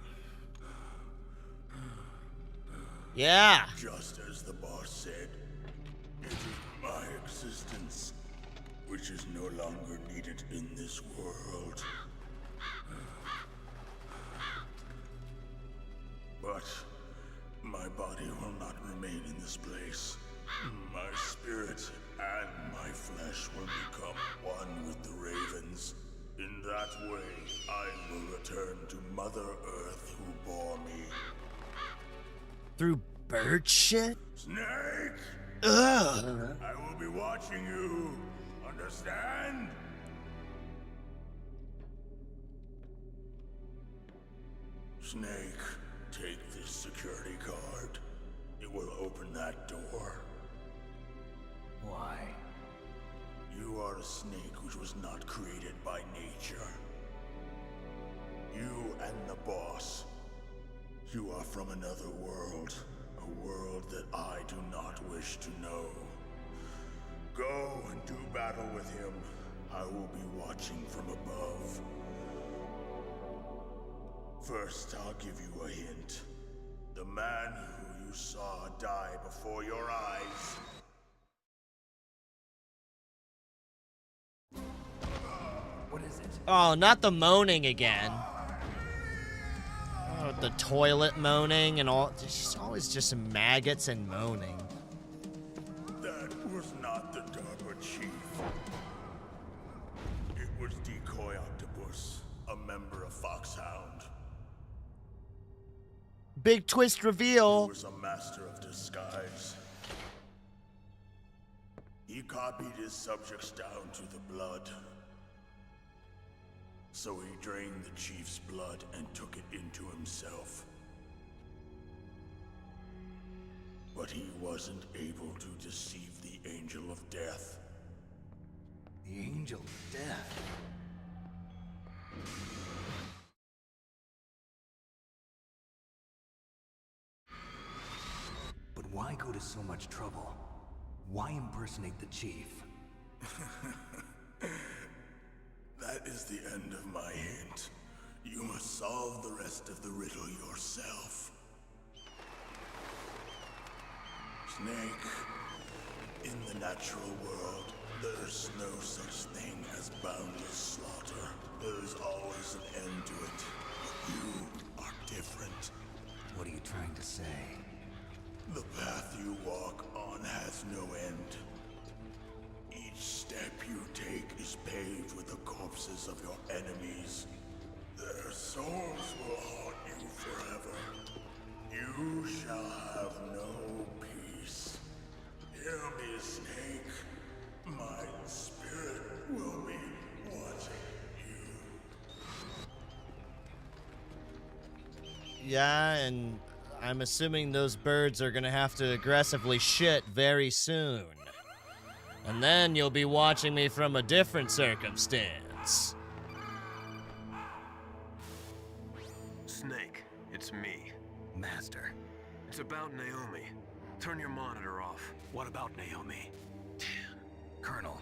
Yeah. Just as the boss said, it is my existence which is no longer needed in this world. But my body will not remain in this place. My spirit and my flesh will become one with the ravens. In that way, I will return to Mother Earth who bore me. Through bird shit? Snake! Ugh. I will be watching you. Understand? Snake, take this security card. It will open that door. Why? You are a snake which was not created by nature. You and the boss. You are from another world. A world that I do not wish to know. Go and do battle with him. I will be watching from above. First, I'll give you a hint. The man who you saw die before your eyes. What is it? Oh, not the moaning again. Oh, the toilet moaning and all. It's always just maggots and moaning. That was not the DARPA chief. It was Decoy Octopus, a member of Foxhound. Big twist He reveal. was a master of disguise. He copied his subjects down to the blood. So he drained the chief's blood and took it into himself. But he wasn't able to deceive the Angel of Death. The Angel of Death. But why go to so much trouble? Why impersonate the chief? That is the end of my hint. You must solve the rest of the riddle yourself. Snake, in the natural world, there's no such thing as boundless slaughter. There's always an end to it. But you are different. What are you trying to say? The path you walk on has no end. Each step you take is paved with the corpses of your enemies. Their souls will haunt you forever. You shall have no peace. Hear me, Snake. My spirit will be watching you. Yeah, and I'm assuming those birds are gonna have to aggressively shit very soon. And then you'll be watching me from a different circumstance. Snake, it's me. Master. It's about Naomi. Turn your monitor off. What about Naomi? Colonel,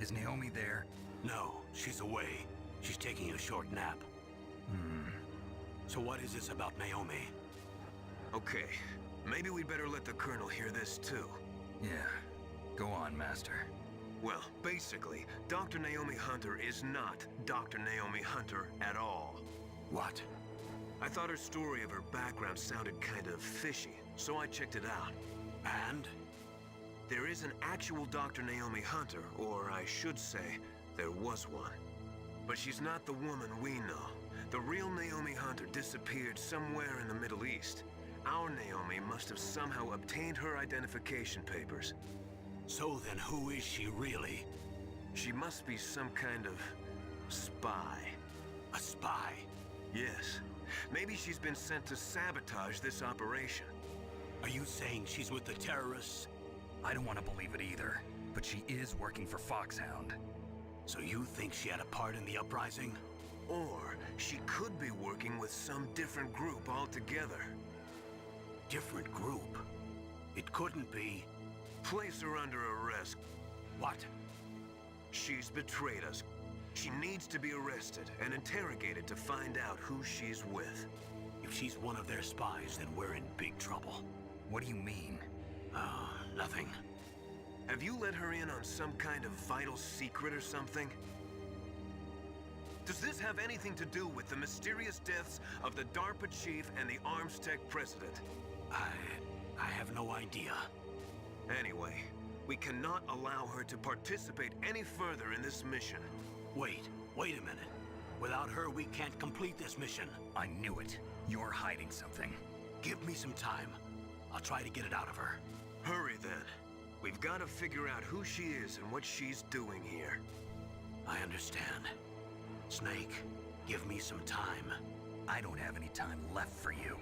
is Naomi there? No, she's away. She's taking a short nap. So what is this about Naomi? Okay, maybe we'd better let the Colonel hear this too. Yeah. Go on, Master. Well, basically, Dr. Naomi Hunter is not Dr. Naomi Hunter at all. What? I thought her story of her background sounded kind of fishy, so I checked it out. And? There is an actual Dr. Naomi Hunter, or I should say, there was one. But she's not the woman we know. The real Naomi Hunter disappeared somewhere in the Middle East. Our Naomi must have somehow obtained her identification papers. So then who is she really? She must be some kind of spy. A spy? Yes. Maybe she's been sent to sabotage this operation. Are you saying she's with the terrorists? I don't want to believe it either, but she is working for Foxhound. So you think she had a part in the uprising? Or she could be working with some different group altogether. Different group? It couldn't be... Place her under arrest. What? She's betrayed us. She needs to be arrested and interrogated to find out who she's with. If she's one of their spies, then we're in big trouble. What do you mean? Nothing. Have you let her in on some kind of vital secret or something? Does this have anything to do with the mysterious deaths of the DARPA chief and the Armstech president? I have no idea. Anyway, we cannot allow her to participate any further in this mission. Wait a minute. Without her, we can't complete this mission. I knew it. You're hiding something. Give me some time. I'll try to get it out of her. Hurry then. We've got to figure out who she is and what she's doing here. I understand. Snake, give me some time. I don't have any time left for you.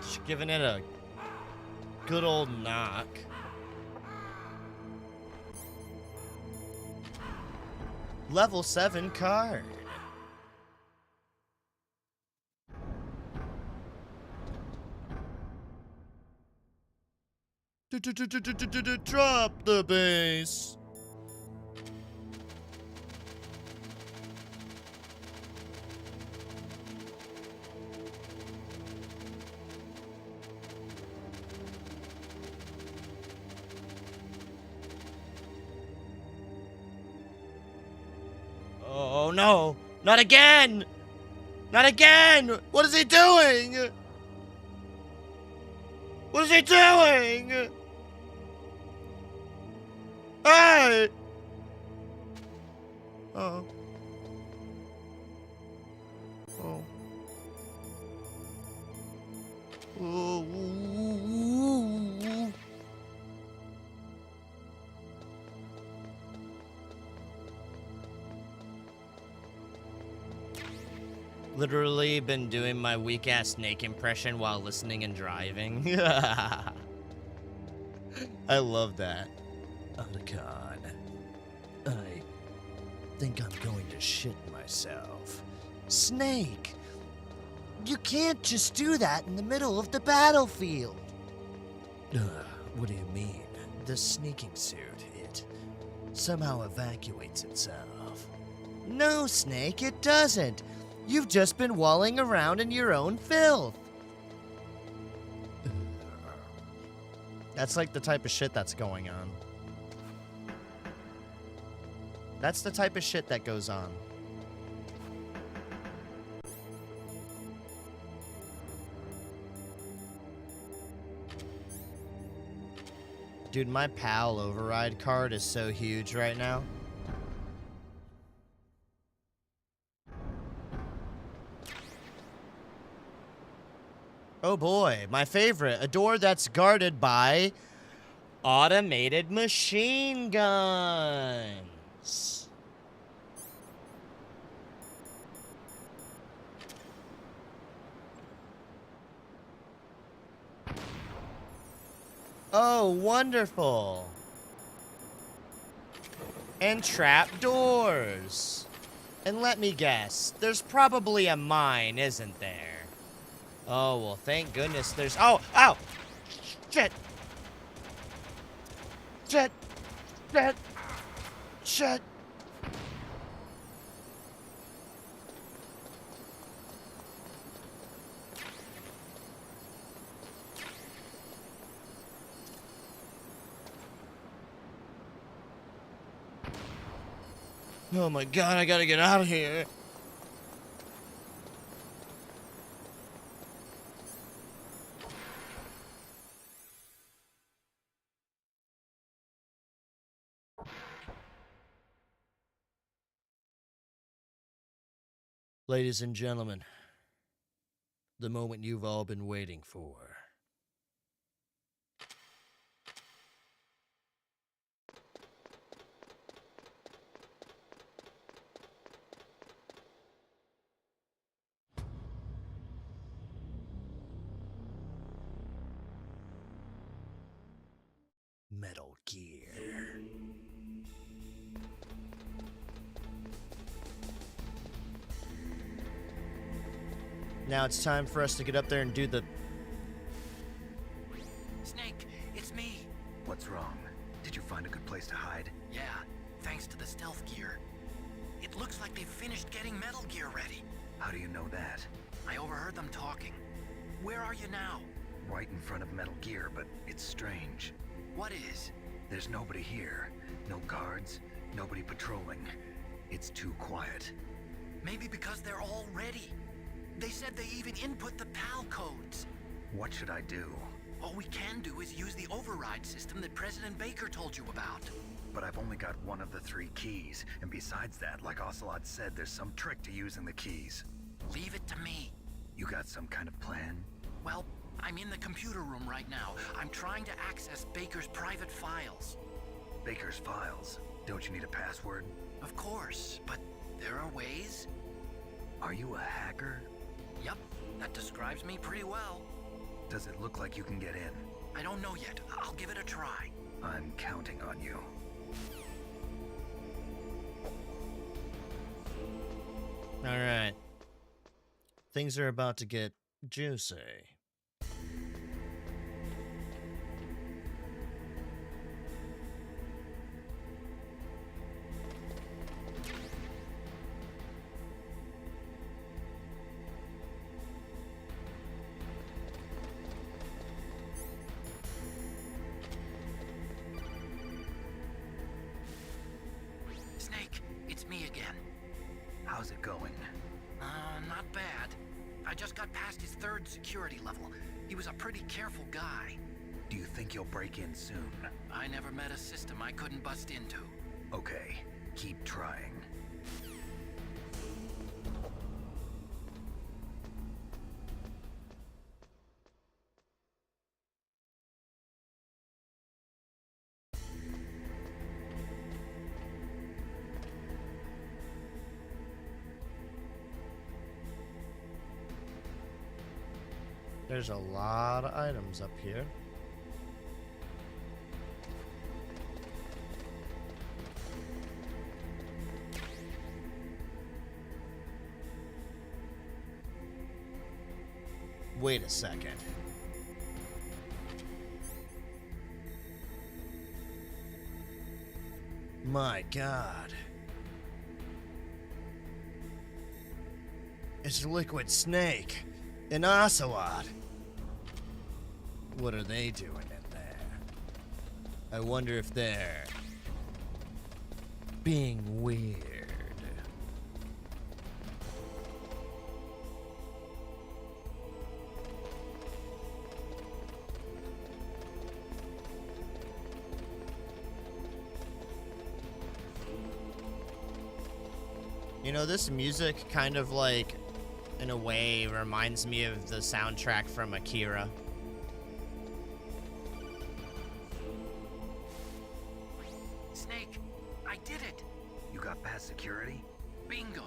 Just giving it a good old knock. Level 7 card. Drop the bass. Oh no! Not again! Not again! What is he doing? What is he doing? Hey! Oh. Oh. Oh. Literally been doing my weak ass snake impression while listening and driving. I love that. Otacon, I think I'm going to shit myself. Snake, you can't just do that in the middle of the battlefield. What do you mean? The sneaking suit, it somehow evacuates itself. No, Snake, it doesn't. You've just been walling around in your own filth. That's like the type of shit that's going on. That's the type of shit that goes on. Dude, my PAL override card is so huge right now. Oh boy, my favorite. A door that's guarded by automated machine guns. Oh, wonderful. And trap doors. And let me guess, there's probably a mine, isn't there? Oh, well, thank goodness there's... Oh! Ow! Shit! Shit! Shit! Shit! Oh my god, I gotta get out of here. Ladies and gentlemen, the moment you've all been waiting for. Metal Gear. Now it's time for us to get up there and do the... Snake, it's me. What's wrong? Did you find a good place to hide? Yeah, thanks to the stealth gear. It looks like they've finished getting Metal Gear ready. How do you know that? I overheard them talking. Where are you now? Right in front of Metal Gear, but it's strange. What is? There's nobody here. No guards, nobody patrolling. It's too quiet. Maybe because they're all ready. They said they even input the PAL codes. What should I do? All we can do is use the override system that President Baker told you about. But I've only got one of the 3 keys, and besides that, like Ocelot said, there's some trick to using the keys. Leave it to me. You got some kind of plan? Well, I'm in the computer room right now. I'm trying to access Baker's private files. Baker's files? Don't you need a password? Of course, but there are ways. Are you a hacker? Yep, that describes me pretty well. Does it look like you can get in? I don't know yet. I'll give it a try. I'm counting on you. Alright. Things are about to get juicy. Snake, it's me again. How's it going? Not bad. I just got past his 3rd security level. He was a pretty careful guy. Do you think you'll break in soon? I never met a system I couldn't bust into. Okay, keep trying. There's a lot of items up here. Wait a second. My God. It's Liquid Snake and Ocelot. What are they doing in there? I wonder if they're being weird. You know, this music kind of like, in a way, reminds me of the soundtrack from Akira. Snake, I did it. You got past security? Bingo.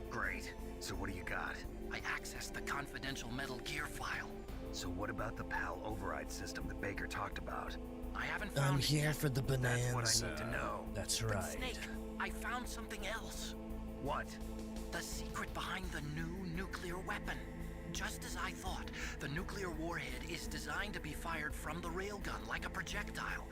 Great. So what do you got? I accessed the confidential Metal Gear file. So what about the PAL override system that Baker talked about? I haven't found I'm it here yet. for the bonanza. That's what I need to know. That's But right. Snake, I found something else. What? The secret behind the new nuclear weapon. Just as I thought, the nuclear warhead is designed to be fired from the railgun like a projectile.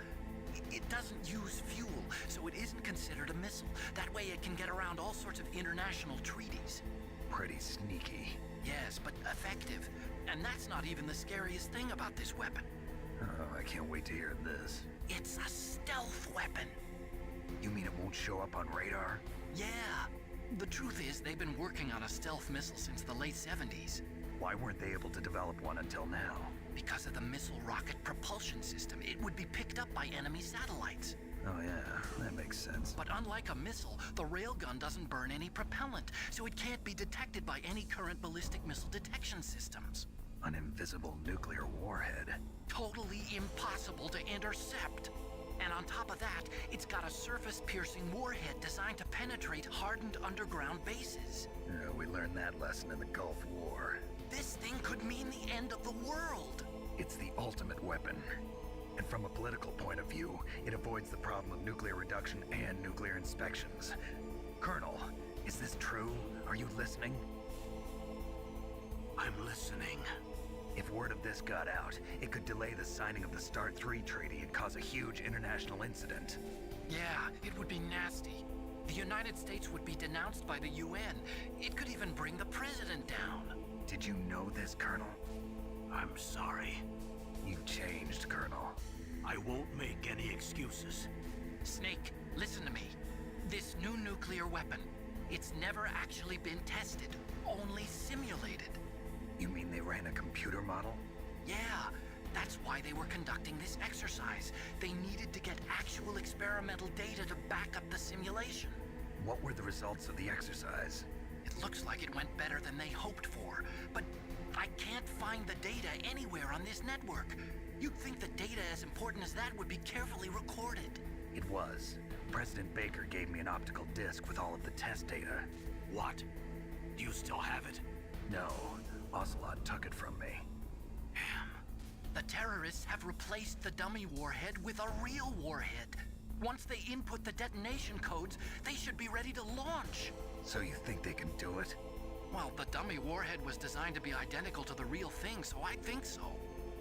It doesn't use fuel, so it isn't considered a missile. That way it can get around all sorts of international treaties. Pretty sneaky. Yes, but effective. And that's not even the scariest thing about this weapon. Oh, I can't wait to hear this. It's a stealth weapon. You mean it won't show up on radar? Yeah. The truth is, they've been working on a stealth missile since the late 70s. Why weren't they able to develop one until now? Because of the missile rocket propulsion system, it would be picked up by enemy satellites. Oh yeah, that makes sense. But unlike a missile, the railgun doesn't burn any propellant, so it can't be detected by any current ballistic missile detection systems. An invisible nuclear warhead. Totally impossible to intercept. And on top of that, it's got a surface-piercing warhead designed to penetrate hardened underground bases. Yeah, we learned that lesson in the Gulf War. This thing could mean the end of the world. It's the ultimate weapon. And from a political point of view, it avoids the problem of nuclear reduction and nuclear inspections. Colonel, is this true? Are you listening? I'm listening. If word of this got out, it could delay the signing of the START 3 treaty and cause a huge international incident. Yeah, it would be nasty. The United States would be denounced by the UN. It could even bring the president down. Did you know this, Colonel? I'm sorry. You've changed, Colonel. I won't make any excuses. Snake, listen to me. This new nuclear weapon, it's never actually been tested, only simulated. You mean they ran a computer model? Yeah, that's why they were conducting this exercise. They needed to get actual experimental data to back up the simulation. What were the results of the exercise? It looks like it went better than they hoped for, but I can't find the data anywhere on this network. You'd think the data as important as that would be carefully recorded. It was. President Baker gave me an optical disc with all of the test data. What? Do you still have it? No, Ocelot took it from me. Damn. The terrorists have replaced the dummy warhead with a real warhead. Once they input the detonation codes, they should be ready to launch. So you think they can do it? Well, the dummy warhead was designed to be identical to the real thing, so I think so.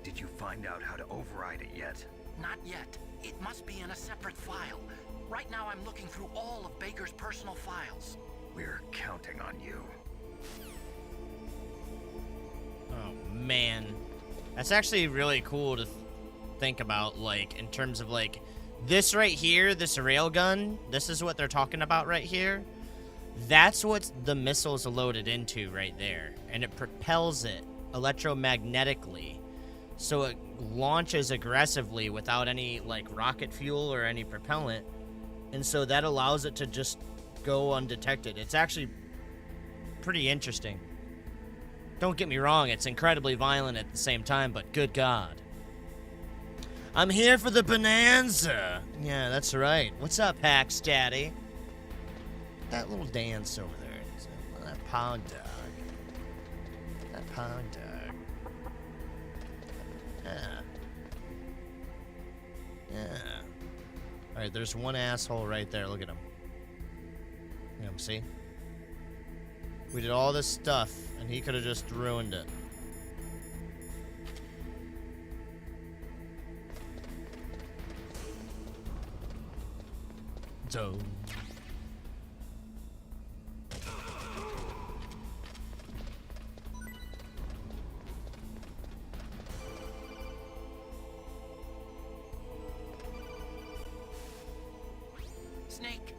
Did you find out how to override it yet? Not yet. It must be in a separate file. Right now I'm looking through all of Baker's personal files. We're counting on you. Oh, man. That's actually really cool to think about, like, in terms of, like, this right here, this railgun, this is what they're talking about right here. That's what the missile's loaded into right there. And it propels it electromagnetically. So it launches aggressively without any, like, rocket fuel or any propellant. And so that allows it to just go undetected. It's actually pretty interesting. Don't get me wrong, it's incredibly violent at the same time, but good God. I'm here for the bonanza. Yeah, that's right. What's up, Hacks Daddy? That little dance over there. That pound dog. That pound dog. Yeah. Yeah. Alright, there's one asshole right there. Look at him. You know, see? We did all this stuff, and he could have just ruined it. So... Snake?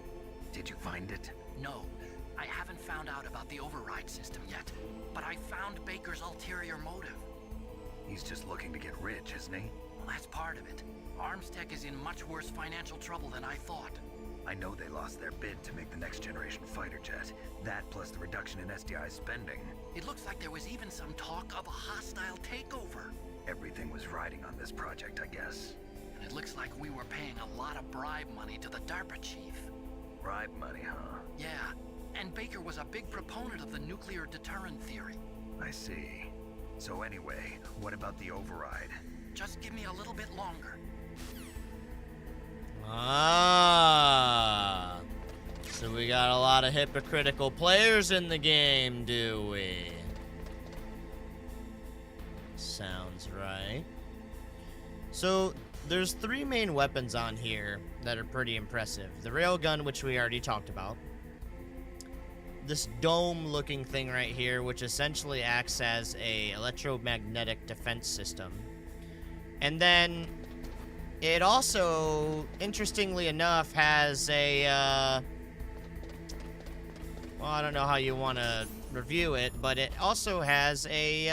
Did you find it? No. I haven't found out about the override system yet, but I found Baker's ulterior motive. He's just looking to get rich, isn't he? Well, that's part of it. Armstech is in much worse financial trouble than I thought. I know they lost their bid to make the next generation fighter jet. That plus the reduction in SDI spending. It looks like there was even some talk of a hostile takeover. Everything was riding on this project, I guess. And it looks like we were paying a lot of bribe money to the DARPA chief. Bribe money, huh? Yeah, and Baker was a big proponent of the nuclear deterrent theory. I see. So anyway, what about the override? Just give me a little bit longer. Ah. So we got a lot of hypocritical players in the game, do we? Sounds right. So there's three main weapons on here that are pretty impressive. The railgun, which we already talked about. This dome-looking thing right here, which essentially acts as a electromagnetic defense system. And then it also, interestingly enough, has a, well, I don't know how you want to review it, but it also has you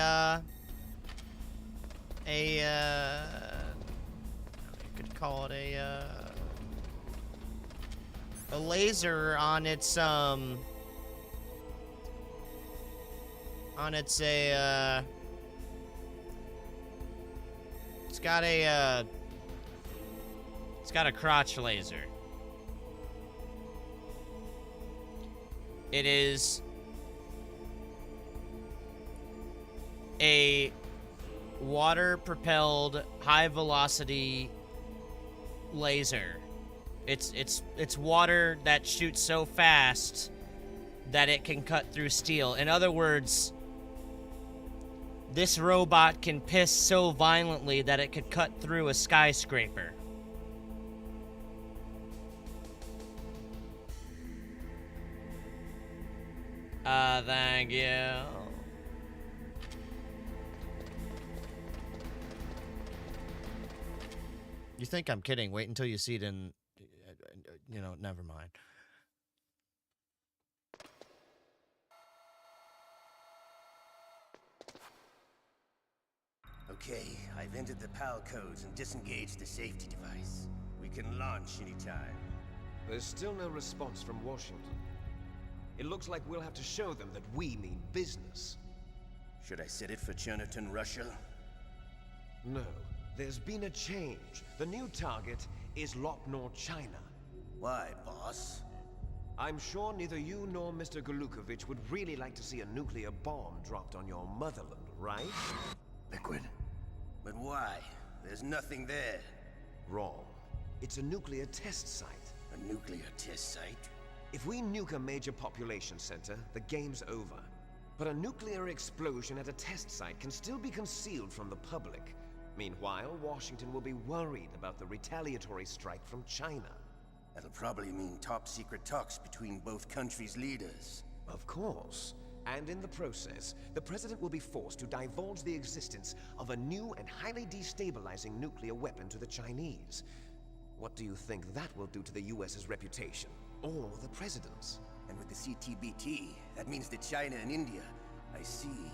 could call it a laser on its, it's got a crotch laser. It is a water-propelled, high-velocity laser. It's water that shoots so fast that it can cut through steel. In other words, this robot can piss so violently that it could cut through a skyscraper. Thank you. You think I'm kidding? Wait until you see it in, never mind. Okay, I've entered the PAL codes and disengaged the safety device. We can launch anytime. There's still no response from Washington. It looks like we'll have to show them that we mean business. Should I set it for Cherniton, Russia? No, there's been a change. The new target is Lopnor, China. Why, boss? I'm sure neither you nor Mr. Golukovich would really like to see a nuclear bomb dropped on your motherland, right? Liquid. But why? There's nothing there. Wrong. It's a nuclear test site. A nuclear test site? If we nuke a major population center, the game's over. But a nuclear explosion at a test site can still be concealed from the public. Meanwhile, Washington will be worried about the retaliatory strike from China. That'll probably mean top-secret talks between both countries' leaders. Of course. And in the process, the President will be forced to divulge the existence of a new and highly destabilizing nuclear weapon to the Chinese. What do you think that will do to the US's reputation? Or the President's? And with the CTBT, that means that China and India. I see.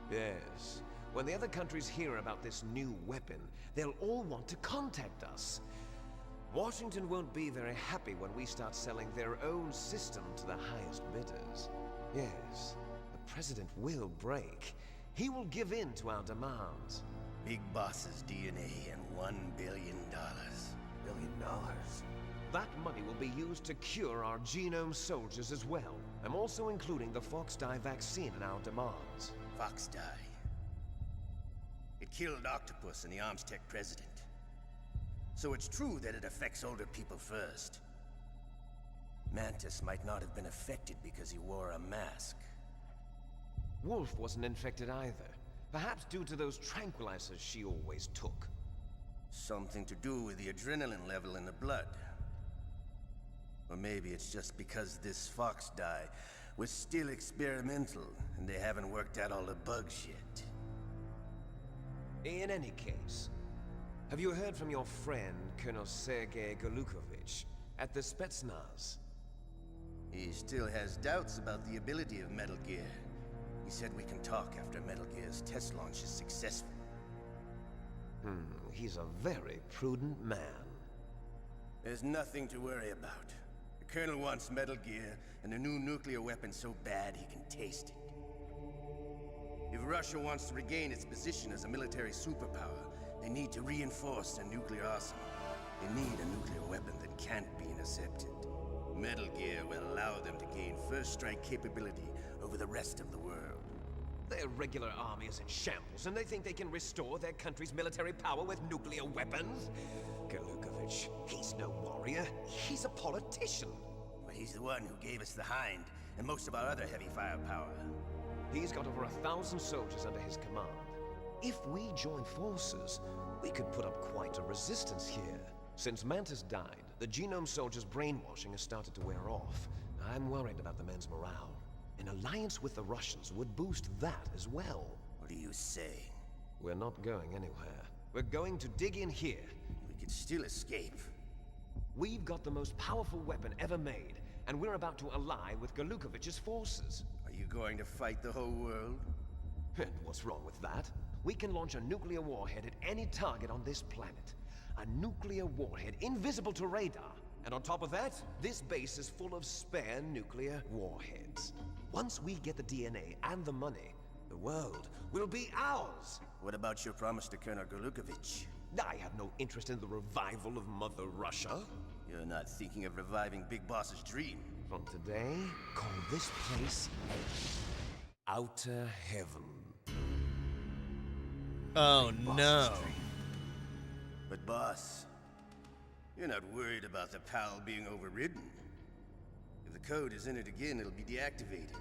Yes. When the other countries hear about this new weapon, they'll all want to contact us. Washington won't be very happy when we start selling their own system to the highest bidders. Yes, the President will break. He will give in to our demands. Big Boss's DNA and $1 billion. $1 billion? That money will be used to cure our genome soldiers as well. I'm also including the Fox Dye vaccine in our demands. Fox Dye. It killed Octopus and the Armstech president. So it's true that it affects older people first. Mantis might not have been affected because he wore a mask. Wolf wasn't infected either. Perhaps due to those tranquilizers she always took. Something to do with the adrenaline level in the blood. Or maybe it's just because this Fox Dye was still experimental and they haven't worked out all the bugs yet. In any case, have you heard from your friend, Colonel Sergei Golukovich, at the Spetsnaz? He still has doubts about the ability of Metal Gear. He said we can talk after Metal Gear's test launch is successful. He's a very prudent man. There's nothing to worry about. The Colonel wants Metal Gear and a new nuclear weapon so bad he can taste it. If Russia wants to regain its position as a military superpower, they need to reinforce their nuclear arsenal. They need a nuclear weapon that can't be intercepted. Metal Gear will allow them to gain first strike capability over the rest of the world. Their regular army is in shambles, and they think they can restore their country's military power with nuclear weapons? Golukovich, he's no warrior. He's a politician. But he's the one who gave us the Hind and most of our other heavy firepower. He's got over 1,000 soldiers under his command. If we join forces, we could put up quite a resistance here. Since Mantis died, the genome soldiers' brainwashing has started to wear off. I'm worried about the men's morale. An alliance with the Russians would boost that as well. What do you say? We're not going anywhere. We're going to dig in here. We could still escape. We've got the most powerful weapon ever made, and we're about to ally with Galukovich's forces. Are you going to fight the whole world? And what's wrong with that? We can launch a nuclear warhead at any target on this planet. A nuclear warhead invisible to radar. And on top of that, this base is full of spare nuclear warheads. Once we get the DNA and the money, the world will be ours. What about your promise to Colonel Galukovich? I have no interest in the revival of Mother Russia. You're not thinking of reviving Big Boss's dream. From today, call this place Outer Heaven. Oh no. But boss, you're not worried about the PAL being overridden. If the code is entered again, it'll be deactivated.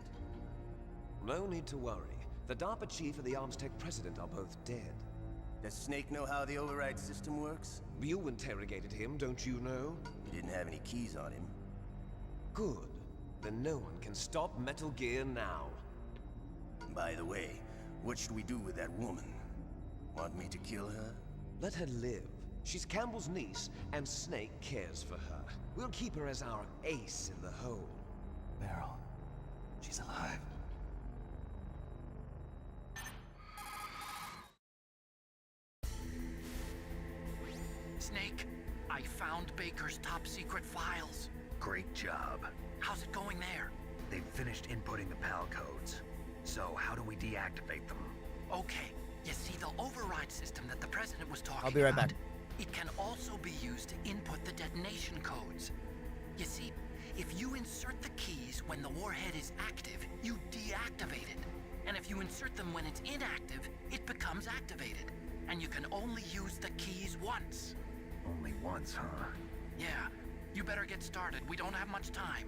No need to worry. The DARPA chief and the Armstech president are both dead. Does Snake know how the override system works? You interrogated him, don't you know? He didn't have any keys on him. Good. Then no one can stop Metal Gear now. By the way, what should we do with that woman? Want me to kill her? Let her live. She's Campbell's niece, and Snake cares for her. We'll keep her as our ace in the hole. Meryl, she's alive. Snake, I found Baker's top secret files. Great job. How's it going there? They've finished inputting the PAL codes. So how do we deactivate them? Okay, you see the override system that the president was talking about? I'll be right back. It can also be used to input the detonation codes. You see, if you insert the keys when the warhead is active, you deactivate it. And if you insert them when it's inactive, it becomes activated. And you can only use the keys once. Only once, huh? Yeah, you better get started. We don't have much time.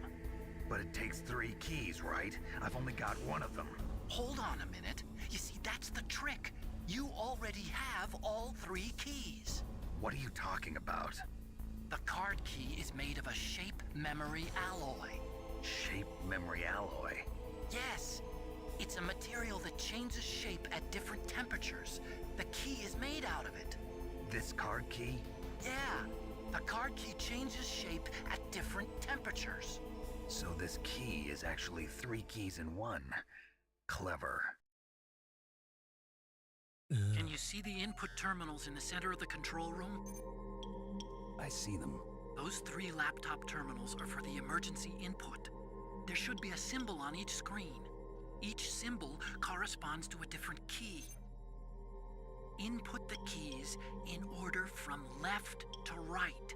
But it takes 3 keys, right? I've only got 1 of them. Hold on a minute. You see, that's the trick. You already have all 3 keys. What are you talking about? The card key is made of a shape memory alloy. Shape memory alloy? Yes. It's a material that changes shape at different temperatures. The key is made out of it. This card key? Yeah. The card key changes shape at different temperatures. So this key is actually 3 keys in 1. Clever. Can you see the input terminals in the center of the control room? I see them. Those 3 laptop terminals are for the emergency input. There should be a symbol on each screen. Each symbol corresponds to a different key. Input the keys in order from left to right.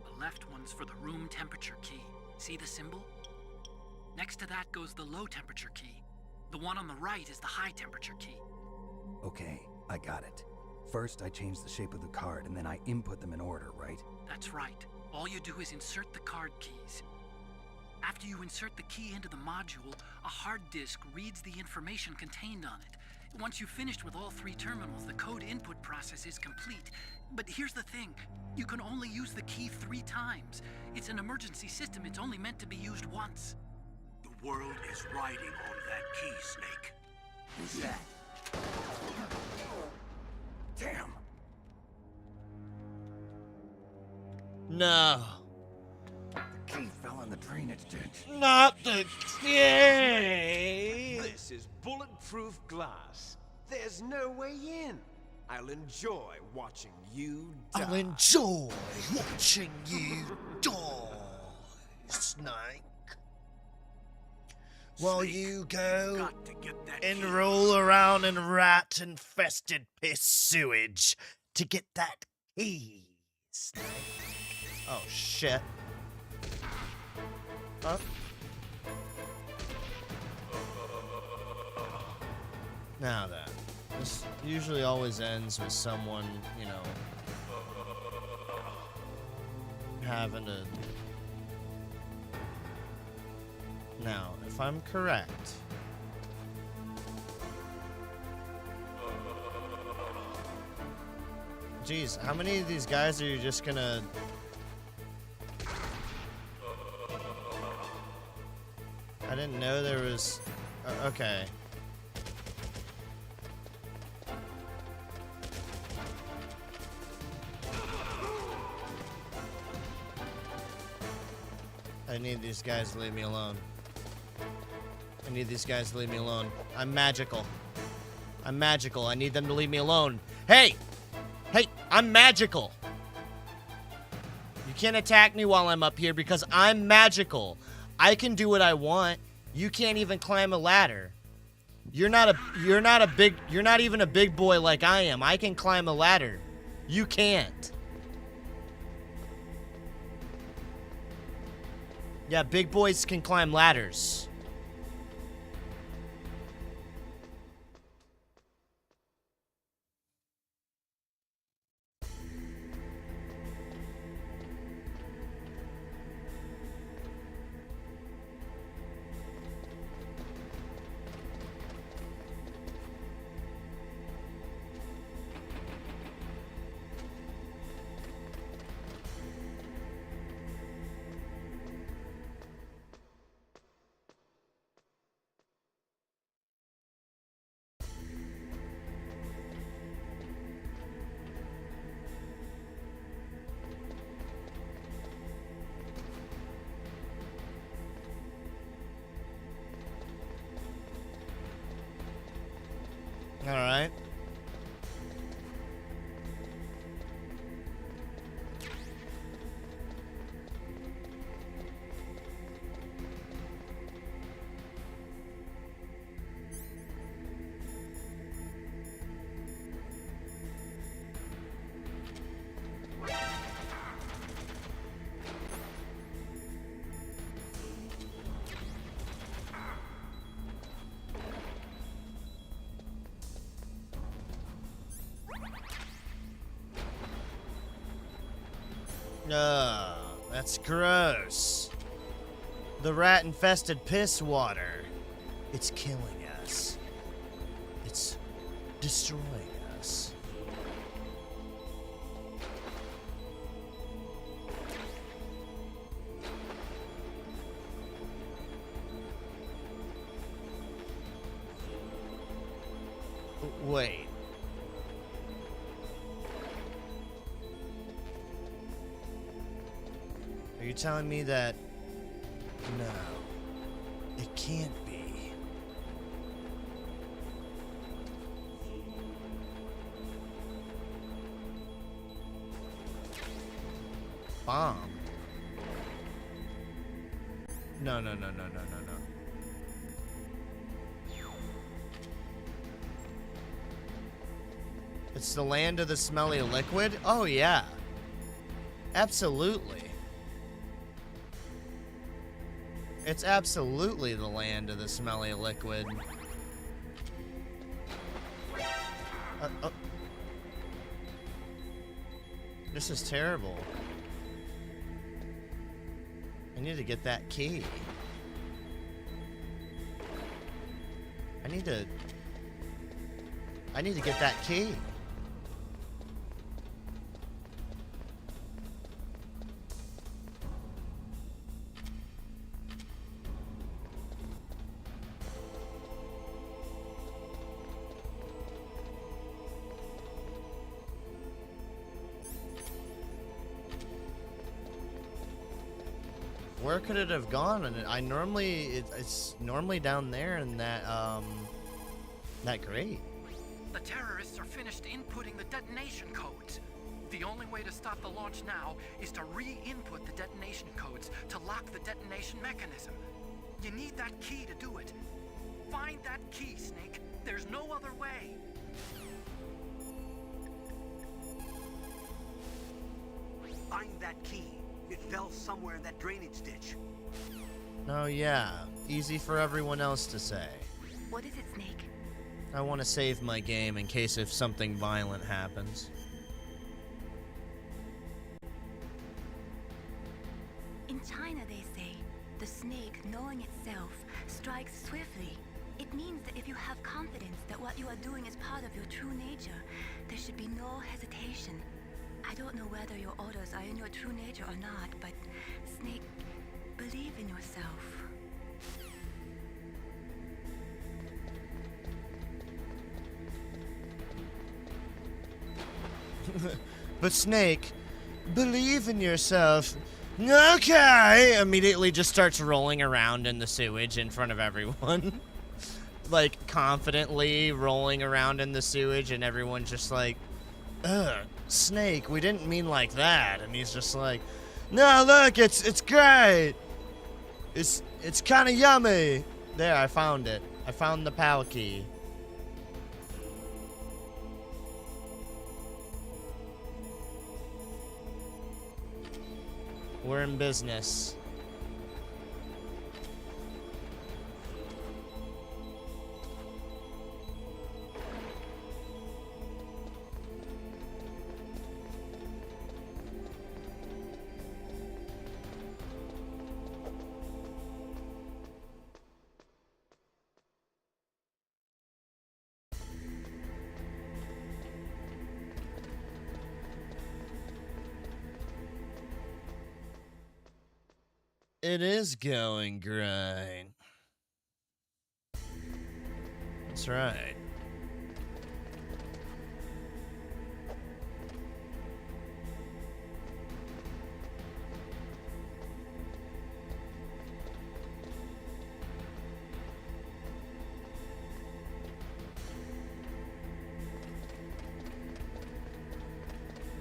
The left one's for the room temperature key. See the symbol? Next to that goes the low temperature key. The one on the right is the high temperature key. Okay, I got it. First, I change the shape of the card, and then I input them in order, right? That's right. All you do is insert the card keys. After you insert the key into the module, a hard disk reads the information contained on it. Once you've finished with all 3 terminals, the code input process is complete. But here's the thing. You can only use the key 3 times. It's an emergency system. It's only meant to be used once. The world is riding on that key, Snake. Who's that? Damn! No. The key fell in the drainage ditch. Not the key. This is bulletproof glass. There's no way in. I'll enjoy watching you die. I'll enjoy watching you die, Snake. While you go Got to get that and key. roll around in rat-infested piss sewage to get that key, Snake. Oh, shit. Huh? Now then, this usually always ends with someone, you know, having to... Now, if I'm correct... Jeez, how many of these guys are you just gonna... I didn't know there was... okay. I need these guys to leave me alone. I need these guys to leave me alone. I'm magical. I'm magical. I need them to leave me alone. Hey! Hey, I'm magical. You can't attack me while I'm up here because I'm magical. I can do what I want. You can't even climb a ladder. You're not even a big boy like I am. I can climb a ladder. You can't. Yeah, big boys can climb ladders. All right. That's gross. The rat-infested piss water. It's killing us. It's destroying us. Wait. Are you telling me that... No. It can't be. Bomb? No. It's the land of the smelly liquid? Oh, yeah. Absolutely. It's absolutely the land of the smelly liquid. This is terrible. I need to get that key. I need to get that key. Where could it have gone? And it's normally down there in that that grate. The terrorists are finished inputting the detonation codes. The only way to stop the launch now is to re-input the detonation codes to lock the detonation mechanism. You need that key to do it. Find that key, Snake. There's no other way. Find that key. It fell somewhere in that drainage ditch. Oh yeah, easy for everyone else to say. What is it, Snake? I want to save my game in case if something violent happens. In China, they say, the snake, knowing itself, strikes swiftly. It means that if you have confidence that what you are doing is part of your true nature, there should be no hesitation. I don't know whether your orders are in your true nature or not, but, Snake, believe in yourself. But Snake, believe in yourself. Okay, immediately just starts rolling around in the sewage in front of everyone. Like, confidently rolling around in the sewage, and everyone's just like, ugh, Snake, we didn't mean like that. And he's just like, no, look, it's great. It's kind of yummy. There, I found it. I found the PAL key. We're in business. It is going great. That's right.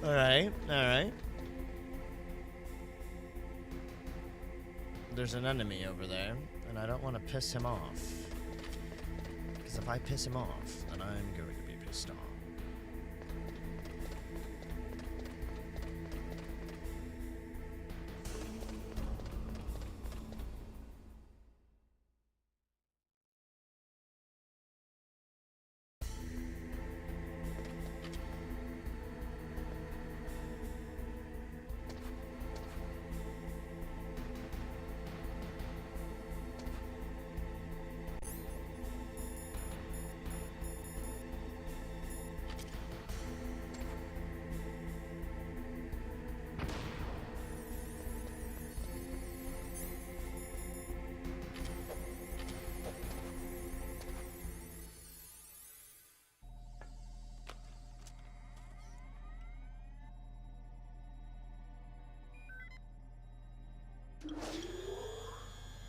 All right, all right. There's an enemy over there, and I don't want to piss him off. Because if I piss him off, then I'm going to be pissed off.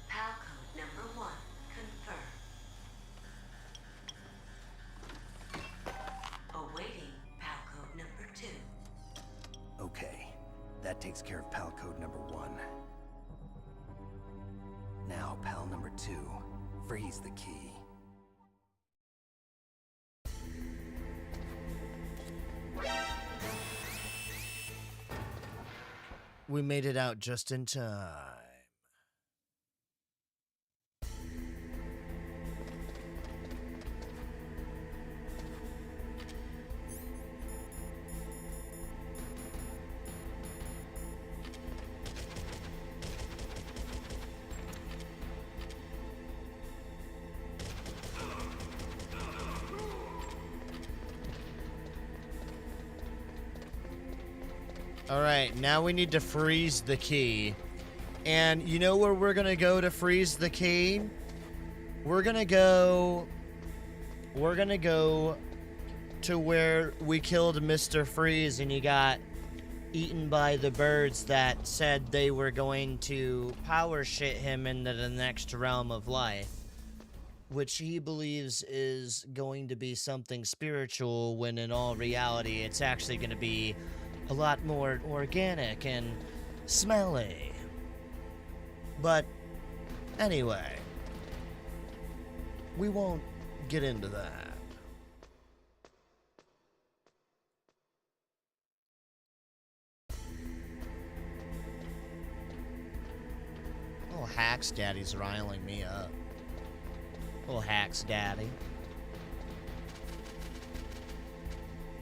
PAL code number 1 confirmed. Awaiting PAL code number 2. Okay, that takes care of PAL code number 1. Now, PAL number 2, freeze the key. We made it out just in time. All right, now we need to freeze the key. And you know where we're going to go to freeze the key? We're going to go to where we killed Mr. Freeze and he got eaten by the birds that said they were going to power shit him into the next realm of life, which he believes is going to be something spiritual, when in all reality it's actually going to be a lot more organic and smelly. But anyway, we won't get into that. Little Hacks Daddy's riling me up. Little Hacks Daddy.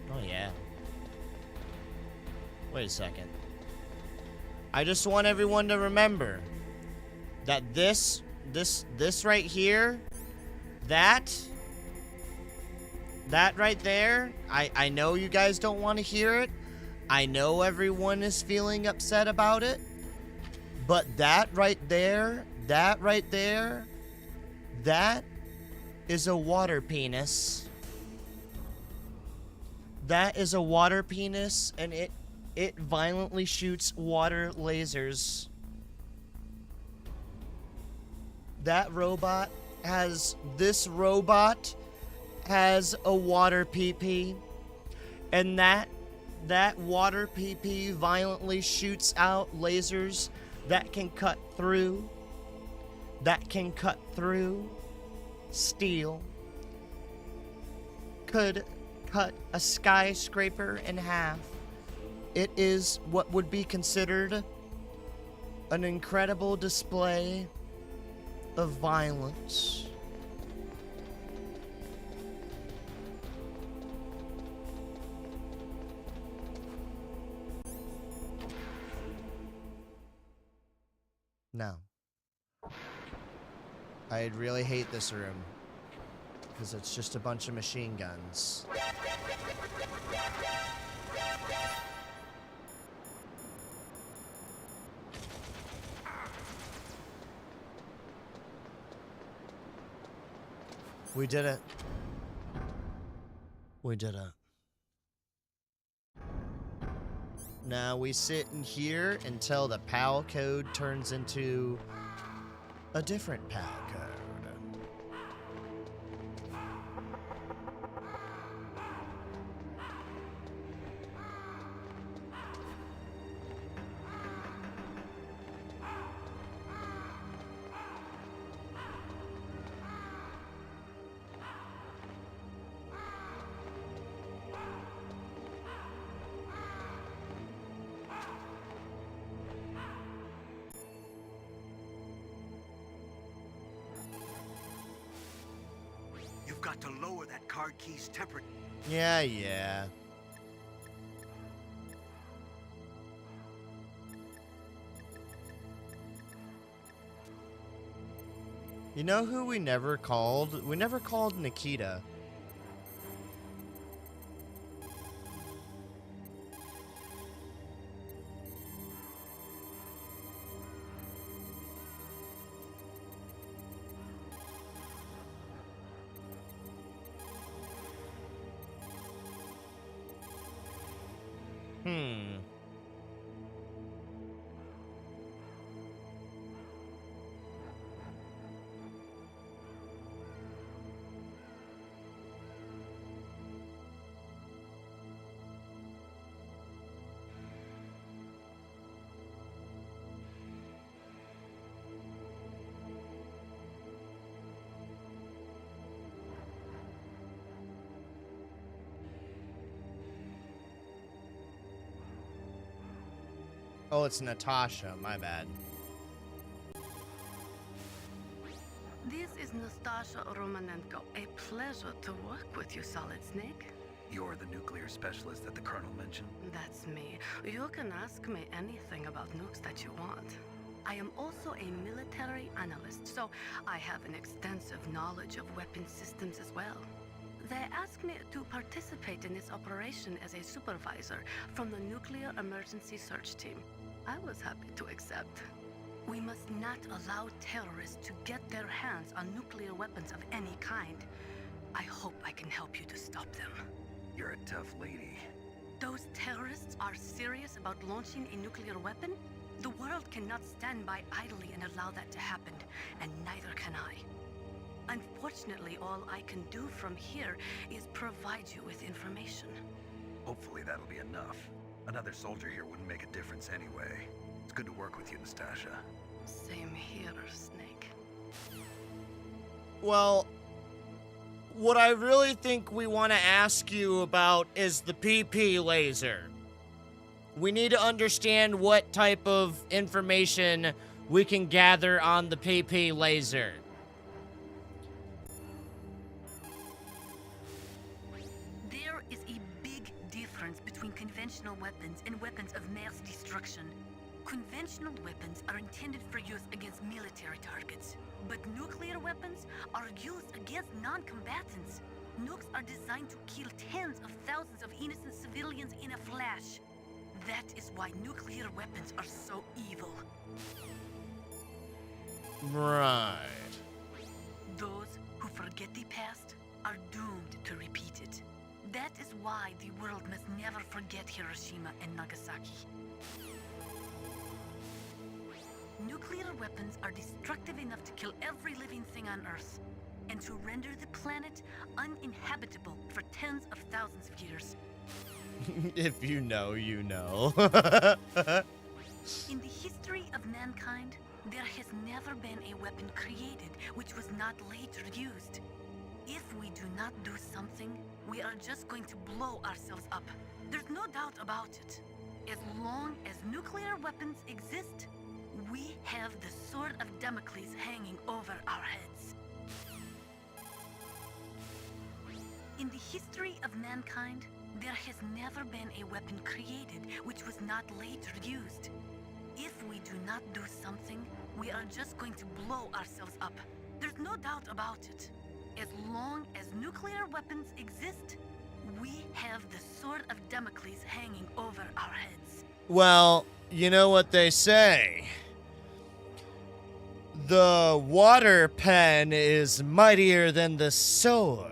Oh yeah. Wait a second. I just want everyone to remember that this right here, that right there, I know you guys don't want to hear it. I know everyone is feeling upset about it. But that right there, that is a water penis. That is a water penis, and it violently shoots water lasers. This robot has a water PP, and that water PP violently shoots out lasers that can cut through steel, could cut a skyscraper in half. It is what would be considered an incredible display of violence. Now, I'd really hate this room, because it's just a bunch of machine guns. We did it. We did it. Now we sit in here until the PAL code turns into a different PAL code. You've got to lower that card key's temperature. Yeah. You know who we never called? We never called Nikita. Oh, it's Natasha. My bad. This is Nastasha Romanenko. A pleasure to work with you, Solid Snake. You're the nuclear specialist that the Colonel mentioned? That's me. You can ask me anything about nukes that you want. I am also a military analyst, so I have an extensive knowledge of weapon systems as well. They asked me to participate in this operation as a supervisor from the Nuclear Emergency Search Team. I was happy to accept. We must not allow terrorists to get their hands on nuclear weapons of any kind. I hope I can help you to stop them. You're a tough lady. Those terrorists are serious about launching a nuclear weapon? The world cannot stand by idly and allow that to happen, and neither can I. Unfortunately, all I can do from here is provide you with information. Hopefully that'll be enough. Another soldier here wouldn't make a difference anyway. It's good to work with you, Nastasha. Same here, Snake. Well, what I really think we want to ask you about is the PP laser. We need to understand what type of information we can gather on the PP laser. There is a big difference between conventional weapons and weapons of mass destruction. Conventional weapons are intended for use against military targets, but nuclear weapons are used against non-combatants. Nukes are designed to kill tens of thousands of innocent civilians in a flash. That is why nuclear weapons are so evil. Right. Those who forget the past are doomed to repeat it. That is why the world must never forget Hiroshima and Nagasaki. Nuclear weapons are destructive enough to kill every living thing on Earth, and to render the planet uninhabitable for tens of thousands of years. If you know, you know. In the history of mankind, there has never been a weapon created which was not later used. If we do not do something, we are just going to blow ourselves up. There's no doubt about it. As long as nuclear weapons exist, we have the sword of Damocles hanging over our heads. In the history of mankind, there has never been a weapon created which was not later used. If we do not do something, we are just going to blow ourselves up. There's no doubt about it. As long as nuclear weapons exist, we have the sword of Damocles hanging over our heads. Well, you know what they say. The water pen is mightier than the sword.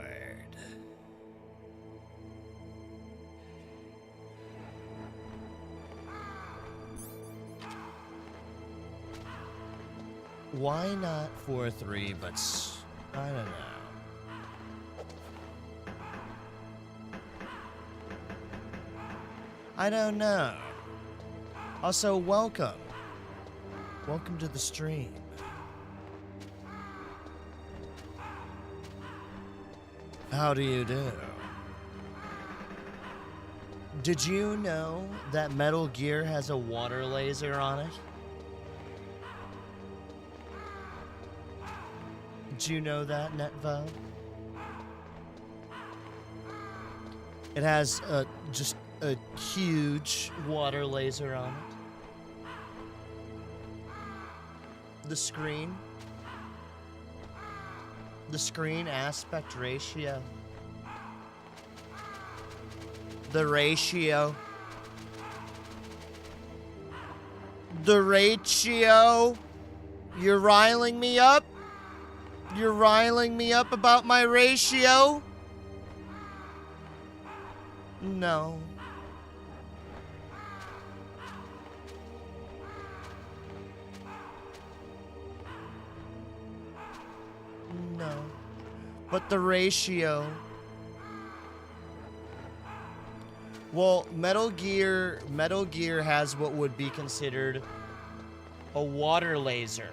Why not 4-3, but I don't know. I don't know. Also, welcome. Welcome to the stream. How do you do? Did you know that Metal Gear has a water laser on it? Did you know that, Netvo? It has just a huge water laser on it. The screen aspect ratio. The ratio. The ratio. You're riling me up? You're riling me up about my ratio? No. No. But the ratio. Well, Metal Gear has what would be considered a water laser.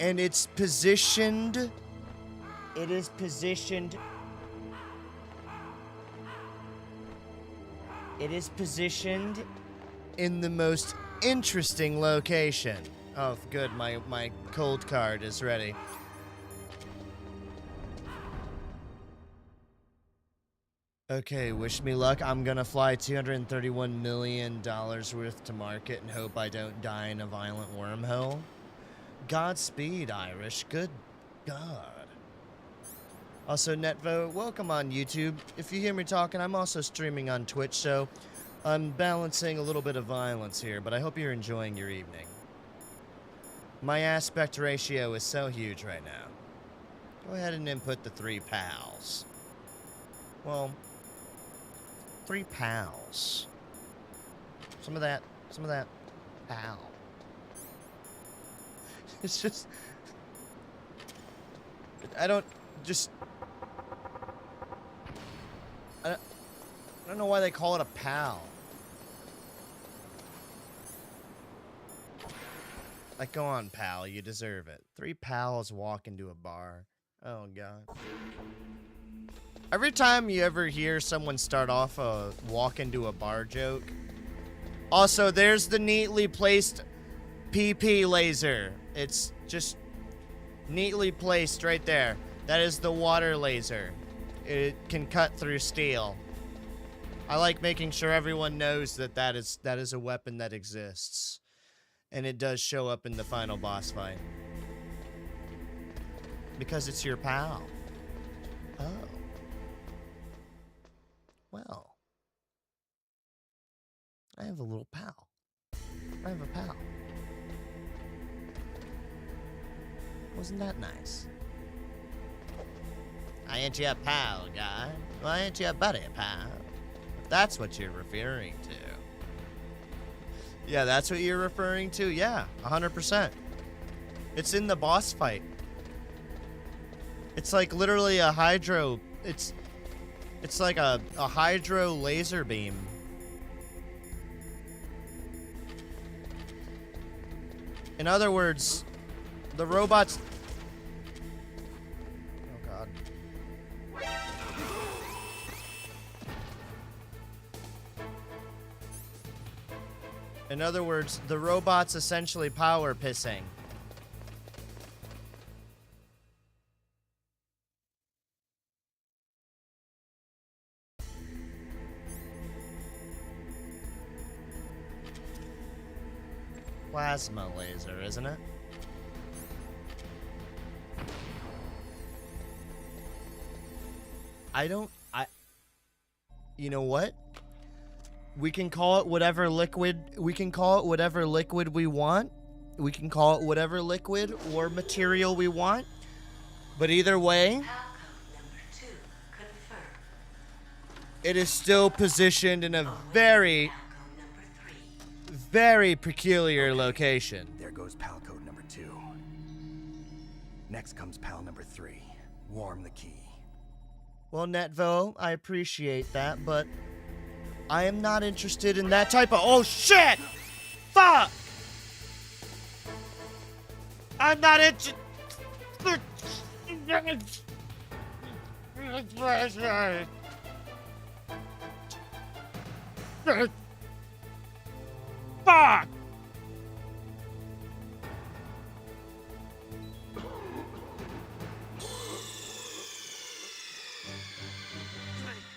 And it's positioned. It is positioned. It is positioned in the most interesting location. Oh, good. My cold card is ready. Okay, wish me luck. I'm gonna fly $231 million worth to market and hope I don't die in a violent wormhole. Godspeed, Irish. Good God. Also, Netvo, welcome on YouTube. If you hear me talking, I'm also streaming on Twitch, so I'm balancing a little bit of violence here, but I hope you're enjoying your evening. My aspect ratio is so huge right now. Go ahead and input the 3 pals. Well, 3 pals. Some of that pal. It's just, I don't know why they call it a pal. Like, go on, pal, you deserve it. 3 pals walk into a bar. Oh, God. Every time you ever hear someone start off a walk into a bar joke. Also, there's the neatly placed PP laser. It's just neatly placed right there. That is the water laser. It can cut through steel. I like making sure everyone knows that that is a weapon that exists. And it does show up in the final boss fight. Because it's your pal. Oh. Well. I have a little pal. I have a pal. Wasn't that nice? I ain't your pal, guy. Well, I ain't your buddy, pal. If that's what you're referring to. Yeah, that's what you're referring to? Yeah, 100%. It's in the boss fight. It's like literally a hydro... It's like a hydro laser beam. In other words, the robots... Oh, God. In other words, the robot's essentially power pissing. Plasma laser, isn't it? You know what? We can call it whatever liquid, we call it whatever liquid we want. We can call it whatever liquid or material we want. But either way, it is still positioned in a very, very peculiar location. There goes pal code number 2. Next comes pal number 3. Warm the key. Well, Netvo, I appreciate that, but I am not interested in that type of— oh shit! Fuck! I'm not interested. Fuck!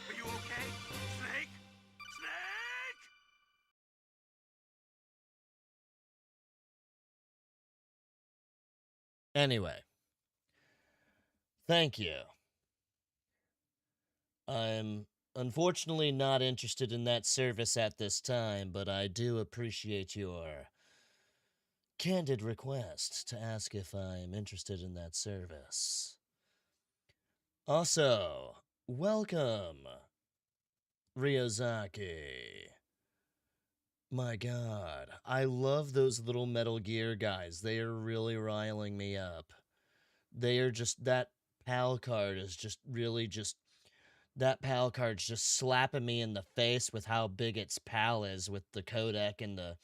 Are you okay? Snake? Snake! Anyway. Thank you. I'm unfortunately not interested in that service at this time, but I do appreciate your candid request to ask if I'm interested in that service. Also, welcome, Ryozaki. My God, I love those little Metal Gear guys. They are really riling me up. They are just— that PAL card is just really just— that PAL card's just slapping me in the face with how big its PAL is, with the codec and the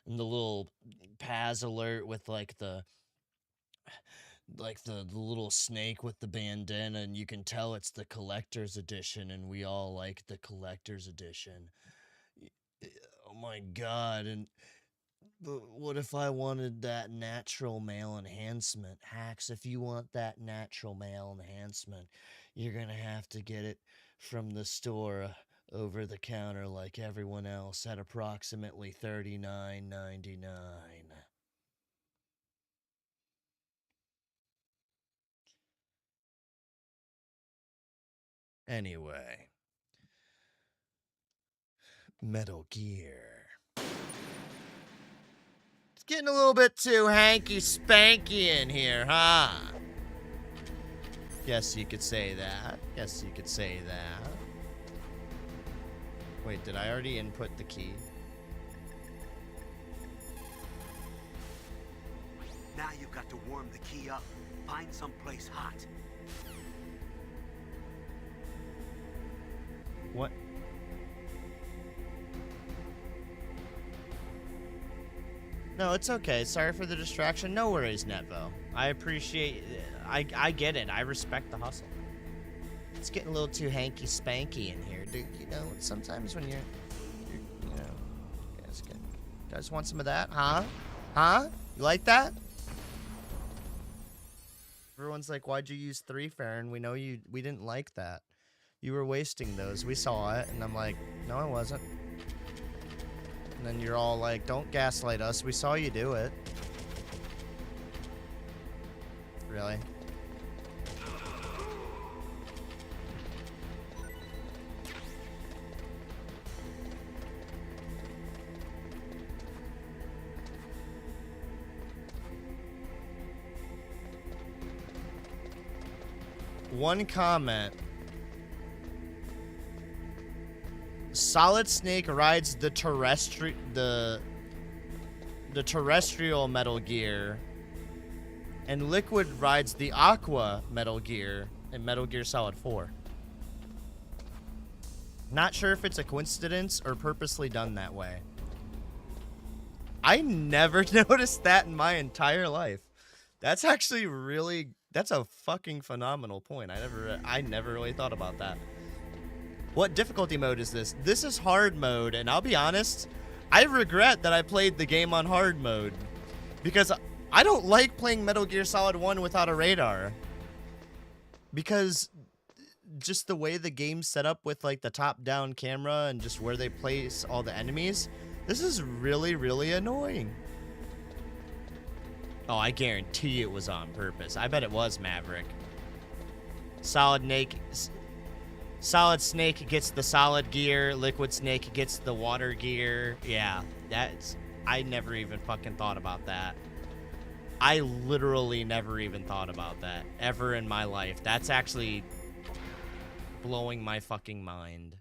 little PAS alert with like the little snake with the bandana, and you can tell it's the collector's edition, and we all like the collector's edition. Oh my God. And but what if I wanted that natural male enhancement? Hacks, if you want that natural male enhancement, you're gonna have to get it from the store over the counter like everyone else at approximately $39.99. Anyway, Metal Gear. It's getting a little bit too hanky-spanky in here, huh? Guess you could say that. Guess you could say that. Wait, did I already input the key? Now you've got to warm the key up. Find someplace hot. What? No, it's okay. Sorry for the distraction. No worries, Netvo. I appreciate— I get it. I respect the hustle. It's getting a little too hanky-spanky in here, dude. You know, sometimes when you're you know, you guys want some of that? Huh? Huh? You like that? Everyone's like, why'd you use 3 Farron? We know we didn't like that. You were wasting those. We saw it. And I'm like, no, I wasn't. And then you're all like, don't gaslight us. We saw you do it. Really? one comment. Solid Snake rides the terrestrial Metal Gear, and Liquid rides the Aqua Metal Gear in Metal Gear Solid 4. Not sure if it's a coincidence or purposely done that way. I never noticed that in my entire life. That's actually really, that's a fucking phenomenal point. I never really thought about that. What difficulty mode is this? This is hard mode, and I'll be honest, I regret that I played the game on hard mode, because I don't like playing Metal Gear Solid 1 without a radar. Because just the way the game's set up with like the top-down camera and just where they place all the enemies, this is really, really annoying. Oh, I guarantee it was on purpose. I bet it was Maverick. Solid Snake gets the solid gear. Liquid Snake gets the water gear. Yeah, I never even fucking thought about that. I literally never even thought about that ever in my life. That's actually blowing my fucking mind.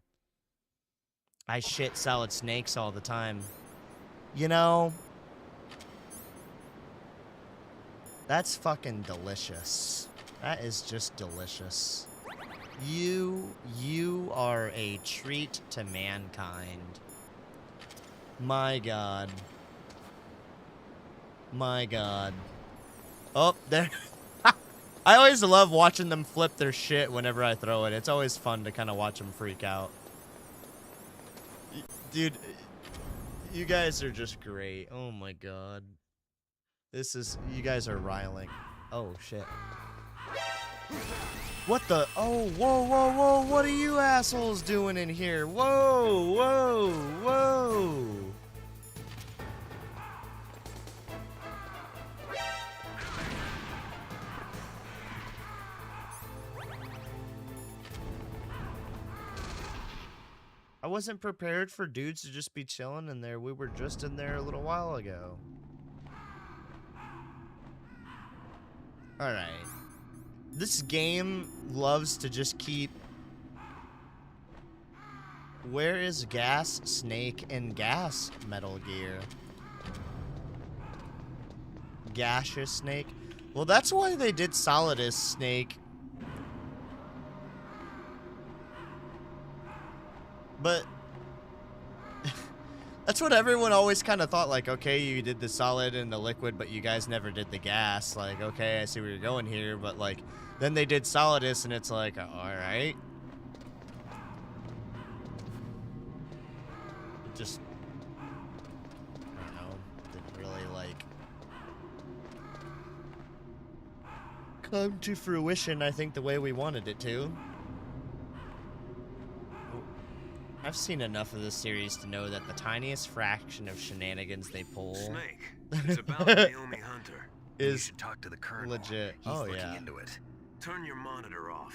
I shit Solid Snakes all the time. You know, that's fucking delicious. That is just delicious. You are a treat to mankind. My God. My God. Oh, there. I always love watching them flip their shit whenever I throw it. It's always fun to kind of watch them freak out. Dude, you guys are just great. Oh my God. You guys are riling. Oh shit. What the? Oh, whoa, whoa, whoa. What are you assholes doing in here? Whoa, whoa, whoa. I wasn't prepared for dudes to just be chilling in there. We were just in there a little while ago. Alright. This game loves to just keep... Where is Gas, Snake, and Gas Metal Gear? Gaseous Snake? Well, that's why they did Solidus Snake. But that's what everyone always kind of thought, like, okay, you did the solid and the liquid, but you guys never did the gas. Like, okay, I see where you're going here, but, like, then they did Solidus, and it's like, all right. Just, I don't know, didn't really, like, come to fruition, I think, the way we wanted it to. I've seen enough of this series to know that the tiniest fraction of shenanigans they pull Snake, it's about Naomi Hunter. You should talk to the Colonel. Legit. He's looking yeah. into it. Turn your monitor off.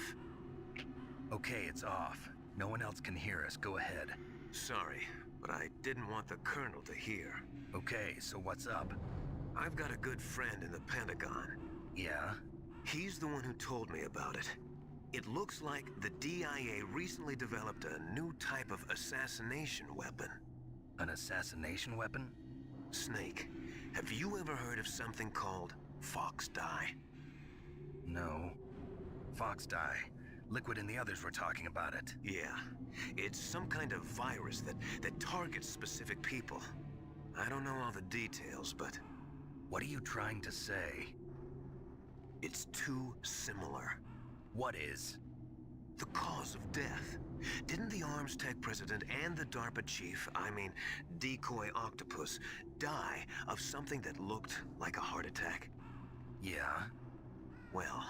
Okay, it's off. No one else can hear us. Go ahead. Sorry, but I didn't want the Colonel to hear. Okay, so what's up? I've got a good friend in the Pentagon. Yeah? He's the one who told me about it. It looks like the DIA recently developed a new type of assassination weapon. An assassination weapon? Snake, have you ever heard of something called Fox Dye? No. Fox Dye. Liquid and the others were talking about it. Yeah. It's some kind of virus that targets specific people. I don't know all the details, but... What are you trying to say? It's too similar. What is? The cause of death. Didn't the Arms Tech president and the DARPA chief, I mean, Decoy Octopus, die of something that looked like a heart attack? Yeah? Well,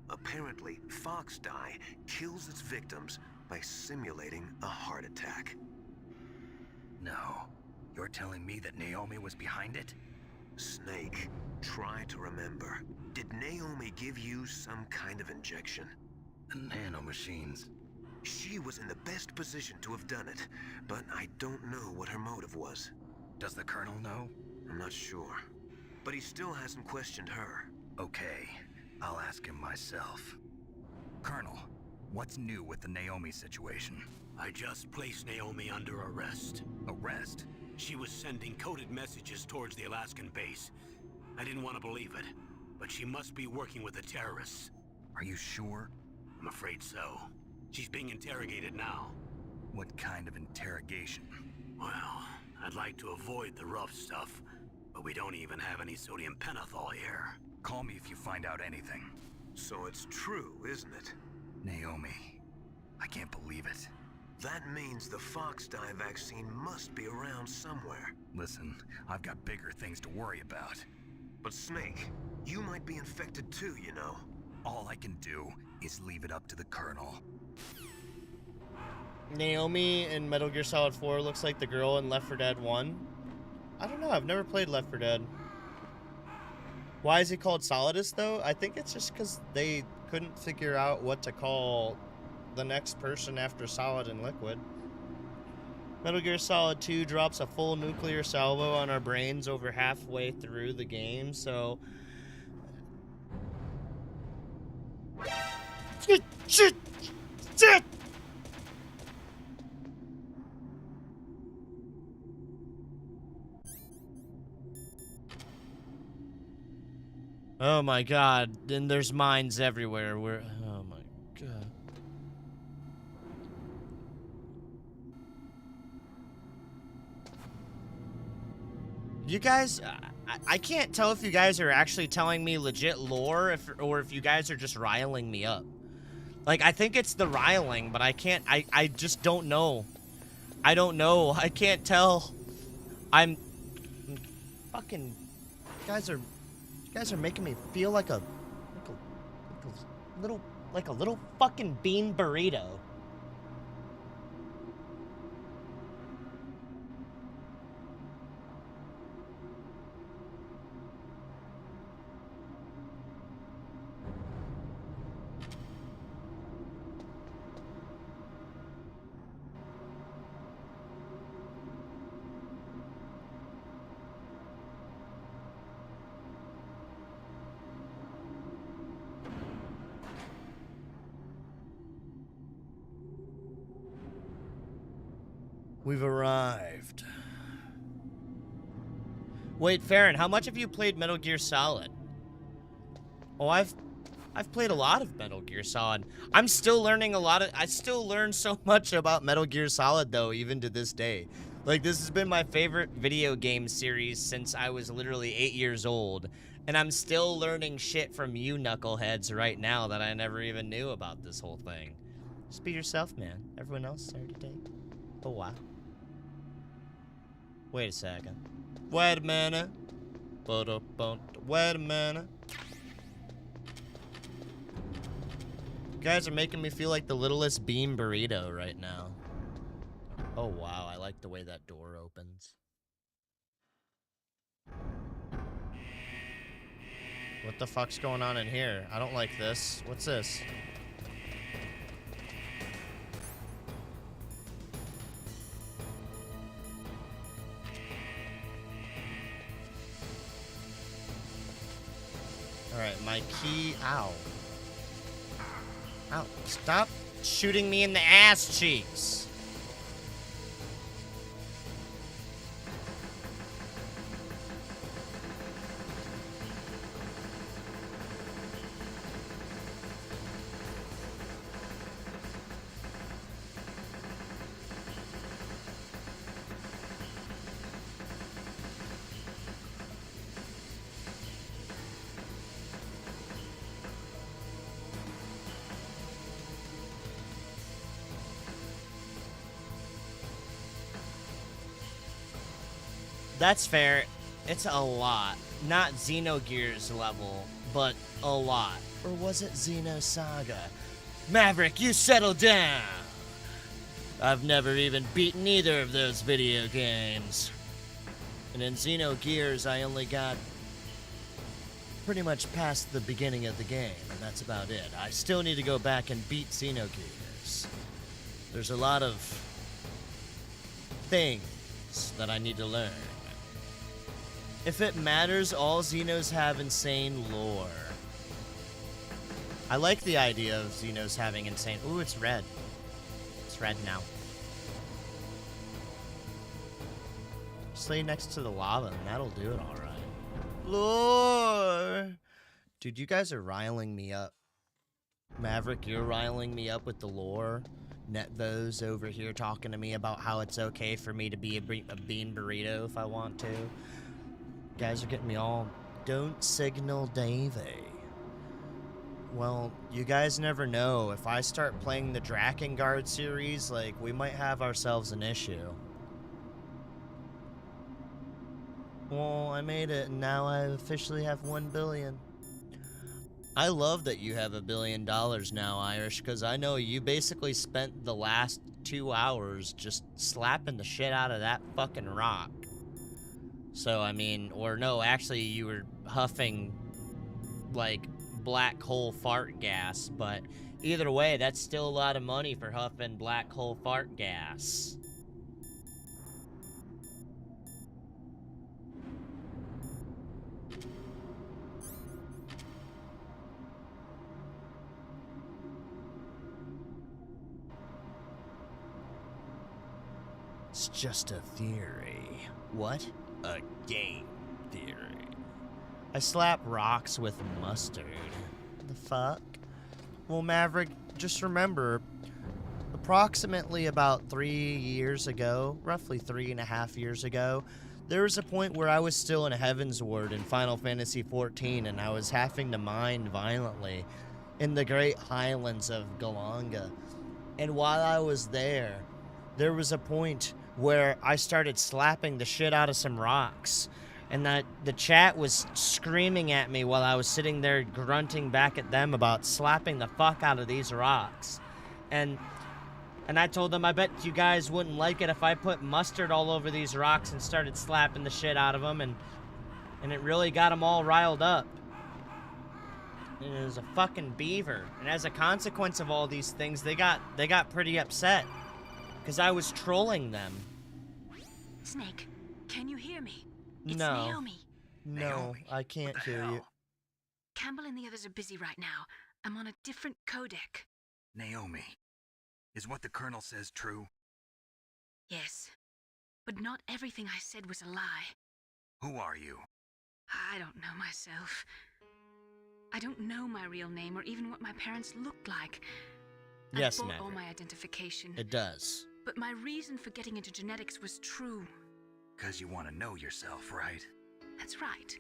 apparently Fox Dye kills its victims by simulating a heart attack. No. You're telling me that Naomi was behind it? Snake, try to remember. Did Naomi give you some kind of injection? The nanomachines. She was in the best position to have done it, but I don't know what her motive was. Does the Colonel know? I'm not sure. But he still hasn't questioned her. Okay, I'll ask him myself. Colonel, what's new with the Naomi situation? I just placed Naomi under arrest. Arrest? She was sending coded messages towards the Alaskan base. I didn't want to believe it, but she must be working with the terrorists. Are you sure? I'm afraid so. She's being interrogated now. What kind of interrogation? Well, I'd like to avoid the rough stuff, but we don't even have any sodium pentothal here. Call me if you find out anything. So it's true, isn't it? Naomi, I can't believe it. That means the fox dye vaccine must be around somewhere. Listen, I've got bigger things to worry about. But Snake, you might be infected too, you know. All I can do is leave it up to the Colonel. Naomi in Metal Gear Solid 4 looks like the girl in Left 4 Dead 1. I don't know, I've never played Left 4 Dead. Why is it called Solidus, though? I think it's just because they couldn't figure out what to call the next person after Solid and Liquid. Metal Gear Solid 2 drops a full nuclear salvo on our brains over halfway through the game, so... Shit! Oh my god, then there's mines everywhere. Oh my god. You guys, I can't tell if you guys are actually telling me legit lore or if you guys are just riling me up. Like, I think it's the riling, but I can't, I just don't know. I don't know. I can't tell. I'm fucking, you guys are making me feel like a little fucking bean burrito. We've arrived. Wait, Farron, how much have you played Metal Gear Solid? Oh, I've played a lot of Metal Gear Solid. I'm still learning I still learn so much about Metal Gear Solid, though, even to this day. Like, this has been my favorite video game series since I was literally 8 years old. And I'm still learning shit from you knuckleheads right now that I never even knew about this whole thing. Just be yourself, man. Everyone else is there today. Oh, wow. Wait a second. Wait a minute. Wait a minute. You guys are making me feel like the littlest bean burrito right now. Oh, wow. I like the way that door opens. What the fuck's going on in here? I don't like this. What's this? Alright, my key. Ow. Ow. Stop shooting me in the ass cheeks. That's fair. It's a lot. Not Xenogears level, but a lot. Or was it Xenosaga? Maverick, you settle down! I've never even beaten either of those video games. And in Xenogears, I only got pretty much past the beginning of the game, and that's about it. I still need to go back and beat Xenogears. There's a lot of things that I need to learn. If it matters, all Xenos have insane lore. I like the idea of Xenos having insane... Ooh, it's red. It's red now. Just lay next to the lava and that'll do it alright. Lore! Dude, you guys are riling me up. Maverick, you're riling me up with the lore. Netvos over here talking to me about how it's okay for me to be a bean burrito if I want to. You guys are getting me all... Don't signal Davey. Well, you guys never know. If I start playing the Drakengard series, like, we might have ourselves an issue. Well, I made it, and now I officially have 1 billion. I love that you have $1 billion now, Irish, because I know you basically spent the last 2 hours just slapping the shit out of that fucking rock. So, I mean, or no, actually you were huffing, like, black hole fart gas, but either way, that's still a lot of money for huffing black hole fart gas. It's just a theory. What? A game theory. I slap rocks with mustard. The fuck? Well, Maverick, just remember, approximately about 3 years ago, roughly 3.5 years ago, there was a point where I was still in Heaven's Ward in Final Fantasy XIV, and I was having to mine violently in the Great Highlands of Galanga. And while I was there was a point where I started slapping the shit out of some rocks. And that the chat was screaming at me while I was sitting there grunting back at them about slapping the fuck out of these rocks. And I told them I bet you guys wouldn't like it if I put mustard all over these rocks and started slapping the shit out of them. And it really got them all riled up. And it was a fucking beaver. And as a consequence of all these things, they got pretty upset. Because I was trolling them. Snake, can you hear me? It's No. Naomi. No, Naomi, I can't what the hear you. hell? Campbell and the others are busy right now. I'm on a different codec. Naomi, is what the Colonel says true? Yes. But not everything I said was a lie. Who are you? I don't know myself. I don't know my real name or even what my parents looked like. Yes, I bought all Maverick. my identification. It does. But my reason for getting into genetics was true. Because you want to know yourself, right? That's right.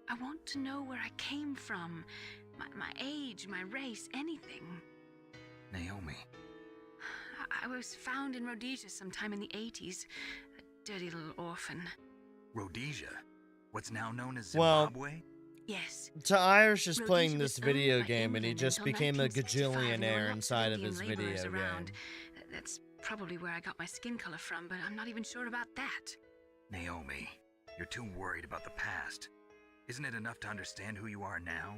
I want to know where I came from. My age, my race, anything. Naomi. I was found in Rhodesia sometime in the 80s. A dirty little orphan. Rhodesia? What's now known as Well- Zimbabwe? Yes. So Irish is Rhodesia playing was this owned video by game and he England just until became a 1965, and there were gajillionaire lots inside of Indian his laborers video around. game. That's probably where I got my skin color from, but I'm not even sure about that. Naomi, you're too worried about the past. Isn't it enough to understand who you are now?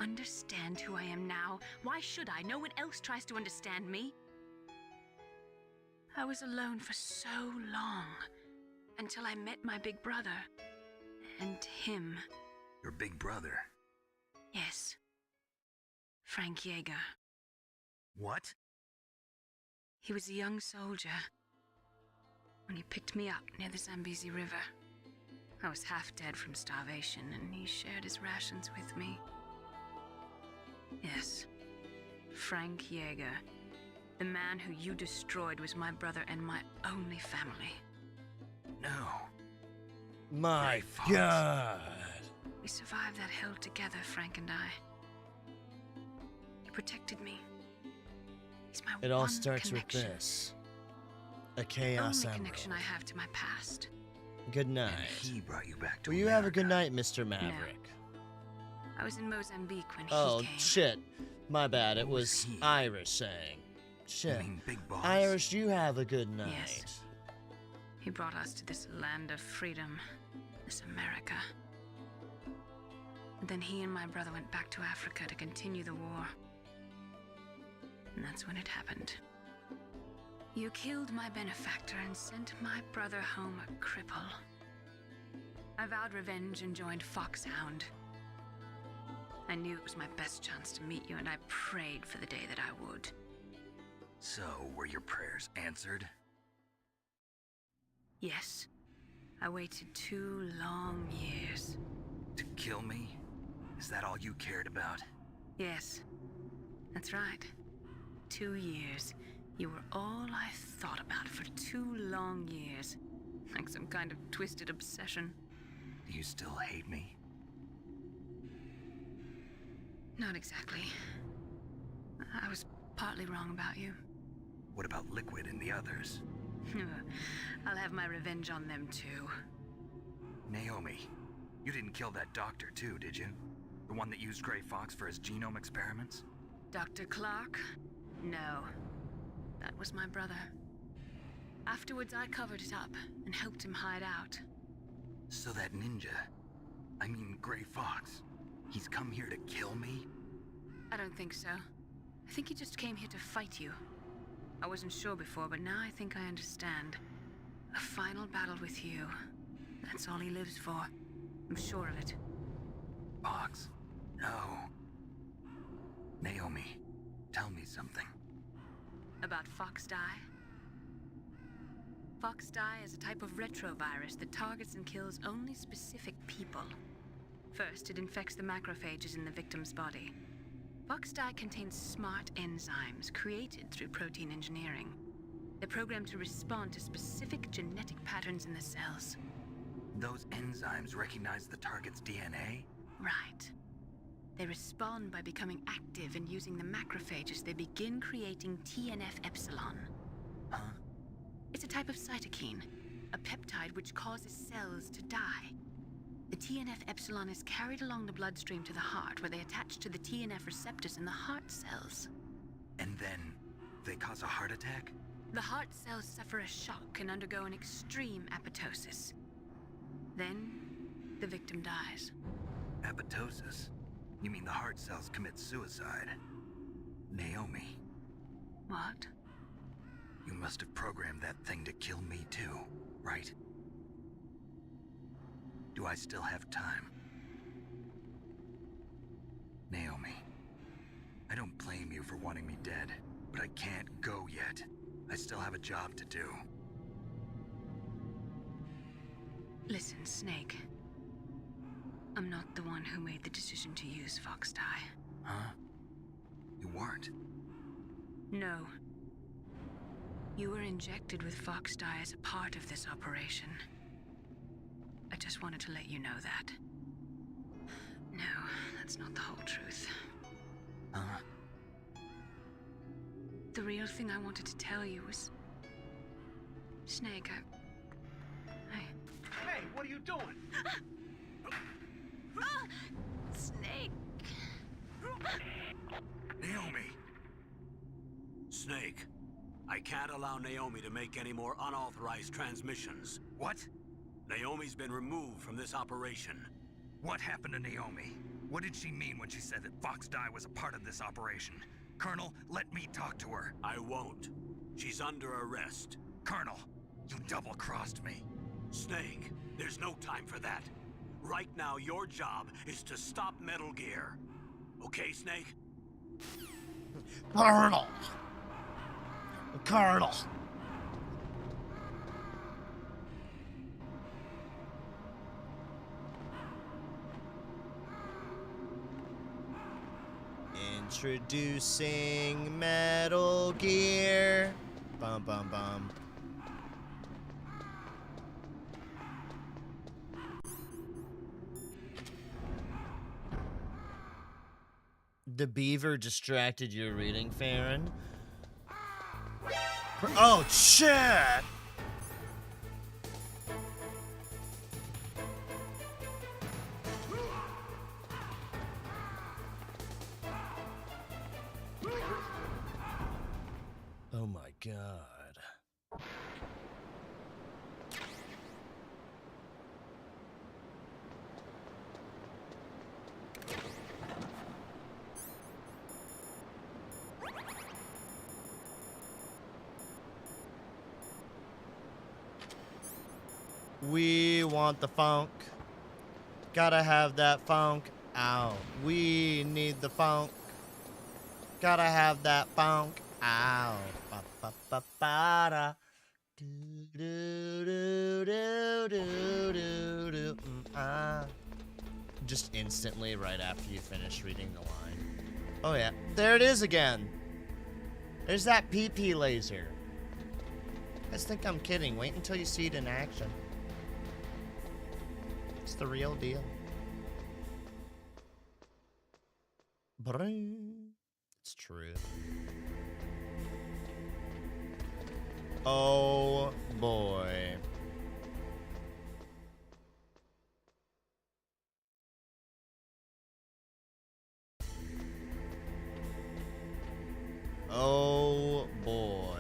Understand who I am now? Why should I? No one else tries to understand me. I was alone for so long, until I met my big brother. And him. Your big brother. Yes. Frank Yeager. What? He was a young soldier when he picked me up near the Zambezi River. I was half dead from starvation, and he shared his rations with me. Yes, Frank Yeager. The man who you destroyed was my brother and my only family. No. My They fought. God. We survived that hell together, Frank and I. He protected me. He's my It all one starts connection. with this. A The Chaos only connection I Emerald. have to my past. Good And night. he brought you back to Will you have a America. good night, Mr. Maverick? I was in Mozambique when Oh, he came. shit. My bad. It was Who's he? Irish saying. You Shit. mean Big Boss? Irish, you have a good night. Yes. He brought us to this land of freedom, this America. And then he and my brother went back to Africa to continue the war. And that's when it happened. You killed my benefactor and sent my brother home a cripple. I vowed revenge and joined Foxhound. I knew it was my best chance to meet you, and I prayed for the day that I would. So, were your prayers answered? Yes. I waited 2 long years. To kill me? Is that all you cared about? Yes. That's right. 2 years. You were all I thought about for 2 long years. Like some kind of twisted obsession. Do you still hate me? Not exactly. I was partly wrong about you. What about Liquid and the others? I'll have my revenge on them too. Naomi, you didn't kill that doctor too, did you? The one that used Grey Fox for his genome experiments? Dr. Clark? No. That was my brother. Afterwards, I covered it up and helped him hide out. So that ninja, I mean Grey Fox, he's come here to kill me? I don't think so. I think he just came here to fight you. I wasn't sure before, but now I think I understand. A final battle with you. That's all he lives for. I'm sure of it. Fox? No. Naomi, tell me something. About Fox Die? Fox Die is a type of retrovirus that targets and kills only specific people. First, it infects the macrophages in the victim's body. Fox Die contains smart enzymes created through protein engineering. They're programmed to respond to specific genetic patterns in the cells. Those enzymes recognize the target's DNA? Right. They respond by becoming active and using the macrophages. They begin creating TNF-epsilon. Huh? It's a type of cytokine, a peptide which causes cells to die. The TNF-epsilon is carried along the bloodstream to the heart, where they attach to the TNF receptors in the heart cells. And then they cause a heart attack? The heart cells suffer a shock and undergo an extreme apoptosis. Then, the victim dies. Apoptosis? You mean the heart cells commit suicide? Naomi. What? You must have programmed that thing to kill me too, right? Do I still have time? Naomi, I don't blame you for wanting me dead, but I can't go yet. I still have a job to do. Listen, Snake. I'm not the one who made the decision to use Fox Die. Huh? You weren't? No. You were injected with Fox Die as a part of this operation. I just wanted to let you know that. No, that's not the whole truth. Huh? The real thing I wanted to tell you was... Snake, Hey, what are you doing? Snake! Naomi! Snake, I can't allow Naomi to make any more unauthorized transmissions. What? Naomi's been removed from this operation. What happened to Naomi? What did she mean when she said that Fox Die was a part of this operation? Colonel, let me talk to her. I won't. She's under arrest. Colonel, you double-crossed me. Snake, there's no time for that. Right now, your job is to stop Metal Gear. Okay, Snake? Colonel! Colonel! Introducing Metal Gear. Bum bum bum. The beaver distracted your reading, Farron. Oh shit! Oh my god. We want the funk. Gotta have that funk. Ow. We need the funk. Gotta have that funk. Ow. Ba ba ba ba da. Do do do do do do do. Ah. Just instantly right after you finish reading the line. Oh yeah. There it is again. There's that PP laser. I just think I'm kidding. Wait until you see it in action. It's the real deal. Bring. It's true. Oh boy. Oh boy.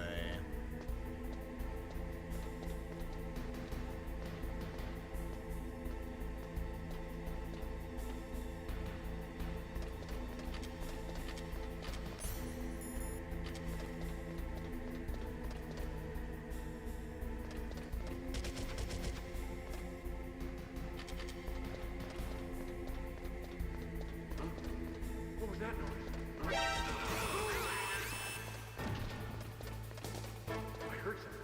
What was that noise? I heard something.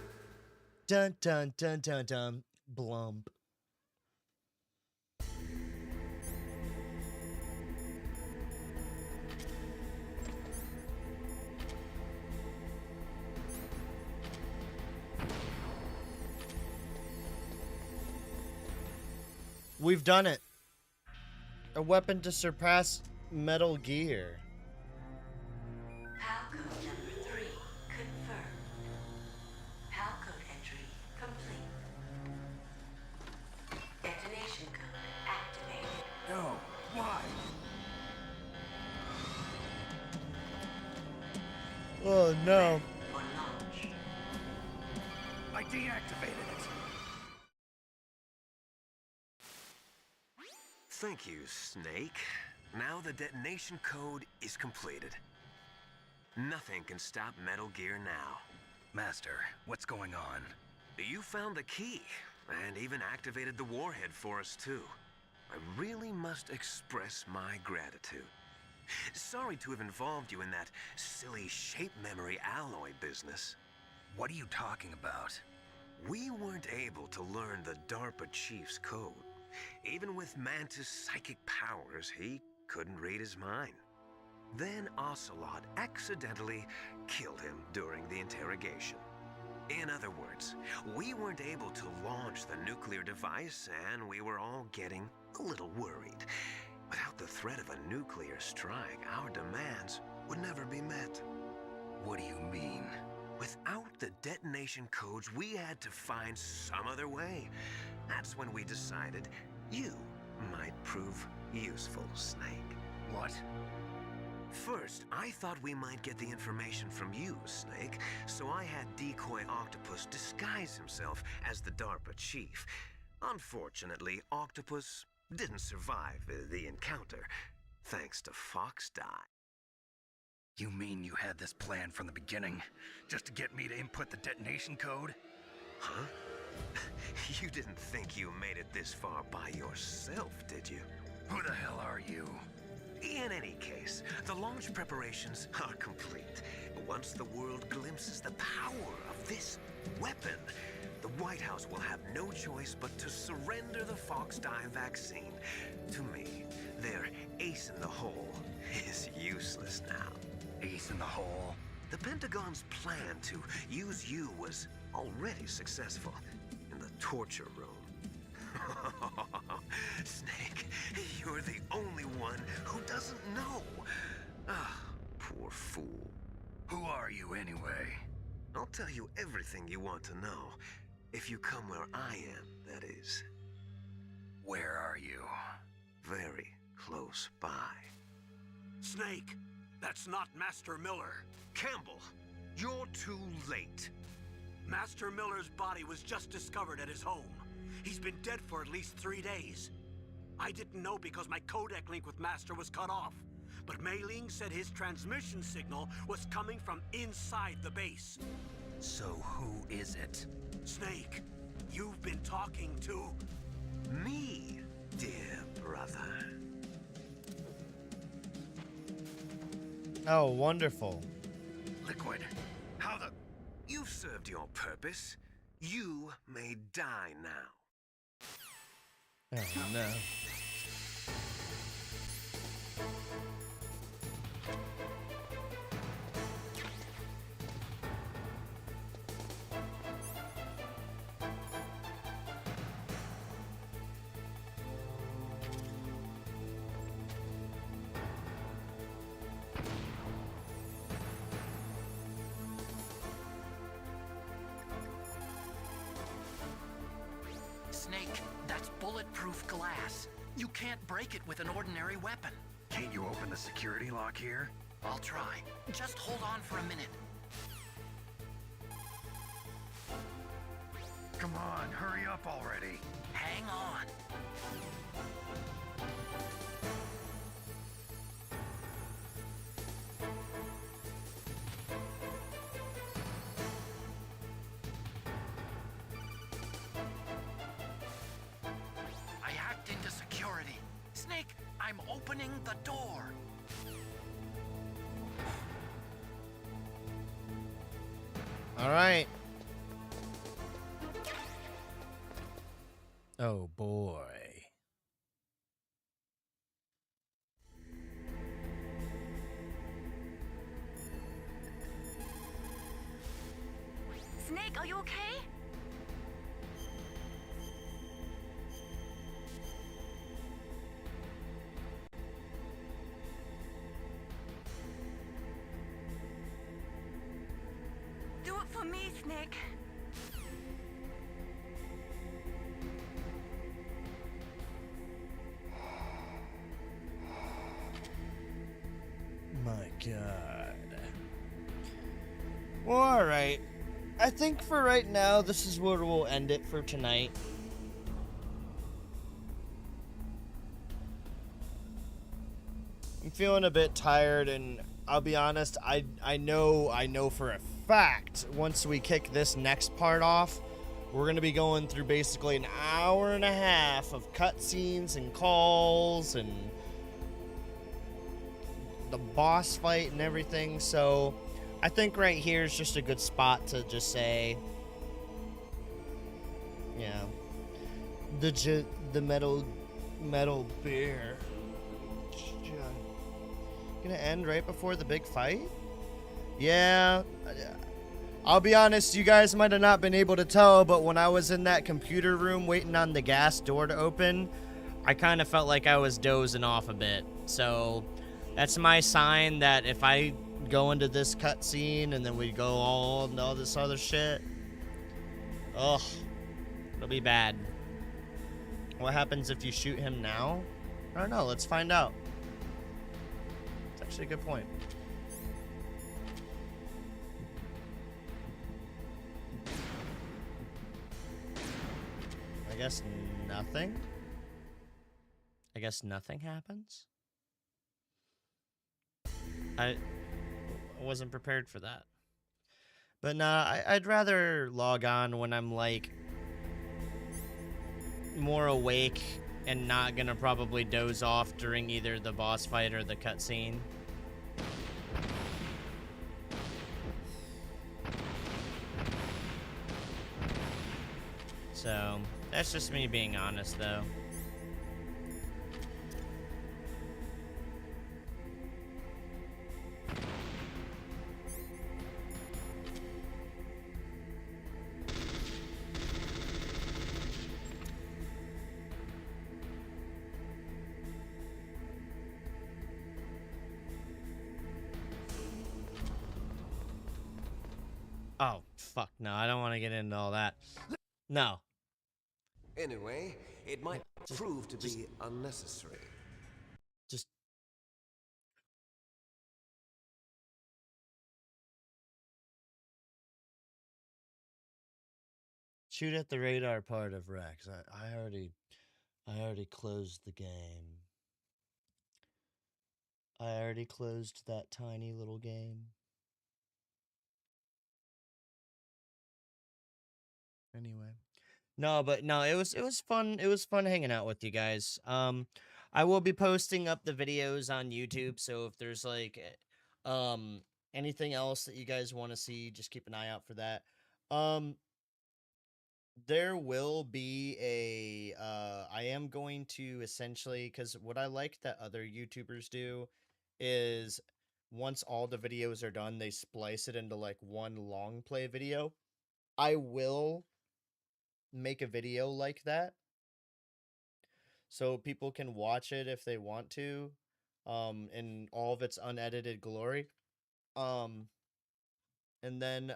Dun dun dun dun dun. Blump. We've done it. A weapon to surpass Metal Gear. PAL code number 3 confirmed. PAL code entry complete. Detonation code activated. No, why? Oh no. For launch. I deactivated it. Thank you, Snake. Now the detonation code is completed. Nothing can stop Metal Gear now. Master, what's going on? You found the key, and even activated the warhead for us, too. I really must express my gratitude. Sorry to have involved you in that silly shape memory alloy business. What are you talking about? We weren't able to learn the DARPA chief's code. Even with Mantis' psychic powers, he couldn't read his mind. Then Ocelot accidentally killed him during the interrogation. In other words, we weren't able to launch the nuclear device, and we were all getting a little worried. Without the threat of a nuclear strike, our demands would never be met. What do you mean? Without the detonation codes, we had to find some other way. That's when we decided you might prove useful, Snake. What? First, I thought we might get the information from you, Snake, so I had Decoy Octopus disguise himself as the DARPA chief. Unfortunately, Octopus didn't survive the encounter, thanks to Fox Die. You mean you had this plan from the beginning, just to get me to input the detonation code? Huh? You didn't think you made it this far by yourself, did you? Who the hell are you? In any case, the launch preparations are complete. Once the world glimpses the power of this weapon, the White House will have no choice but to surrender the Fox Die vaccine to me. Their ace in the hole is useless now. Ace in the hole? The Pentagon's plan to use you was already successful in the torture room. Snake, you're the only one who doesn't know. Ah, poor fool. Who are you anyway? I'll tell you everything you want to know. If you come where I am, that is. Where are you? Very close by. Snake, that's not Master Miller. Campbell, you're too late. Master Miller's body was just discovered at his home. He's been dead for at least 3 days. I didn't know because my codec link with Master was cut off. But Mei Ling said his transmission signal was coming from inside the base. So who is it? Snake, you've been talking to... Me, dear brother. Oh, wonderful. Liquid, how the... You've served your purpose. You may die now. Oh, no. Snake, that's bulletproof glass. You can't break it with an ordinary weapon. Can't you open the security lock here? I'll try. Just hold on for a minute. Come on, hurry up already. Hang on. I hacked into security. Snake, I'm opening the door. All right. Oh, boy. Snake, are you okay? Do it for me, Snake. My God. Well, all right. I think for right now, this is where we'll end it for tonight. I'm feeling a bit tired, and I'll be honest, I know for a fact once we kick this next part off, we're going to be going through basically an hour and a half of cutscenes and calls and the boss fight and everything. So I think right here is just a good spot to just say, yeah, the metal bear. Gonna end right before the big fight? Yeah. I'll be honest, you guys might have not been able to tell, but when I was in that computer room waiting on the gas door to open, I kind of felt like I was dozing off a bit. So that's my sign that if I go into this cutscene and then we go all into all this other shit, ugh, it'll be bad. What happens if you shoot him now? I don't know. Let's find out. It's actually a good point. I guess nothing. I guess nothing happens. I wasn't prepared for that. But nah, I'd rather log on when I'm like more awake and not gonna probably doze off during either the boss fight or the cutscene. So that's just me being honest, though. Oh, fuck, no, I don't want to get into all that. No. Anyway, it might prove to be unnecessary. Just... shoot at the radar part of Rex. I already closed the game. I already closed that tiny little game. Anyway. No, but no, it was fun. It was fun hanging out with you guys. I will be posting up the videos on YouTube, so if there's like Um, anything else that you guys want to see, just keep an eye out for that. Um, there will be I am going to essentially, because what I like that other YouTubers do is once all the videos are done, they splice it into like one long play video. I will make a video like that so people can watch it if they want to, in all of its unedited glory. Um, and then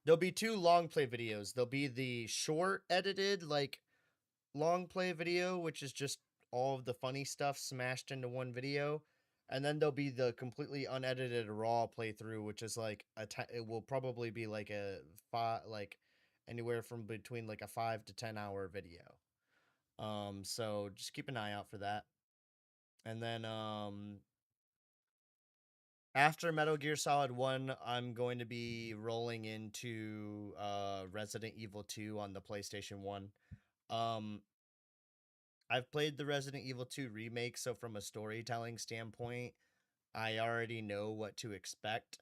there'll be two long play videos. There'll be the short edited like long play video, which is just all of the funny stuff smashed into one video. And then there'll be the completely unedited raw playthrough, which is like it will probably be like a like anywhere from between like a 5 to 10 hour video. So just keep an eye out for that. And then after Metal Gear Solid 1, I'm going to be rolling into Resident Evil 2 on the PlayStation 1. Um I've played the Resident Evil 2 remake, so from a storytelling standpoint, I already know what to expect.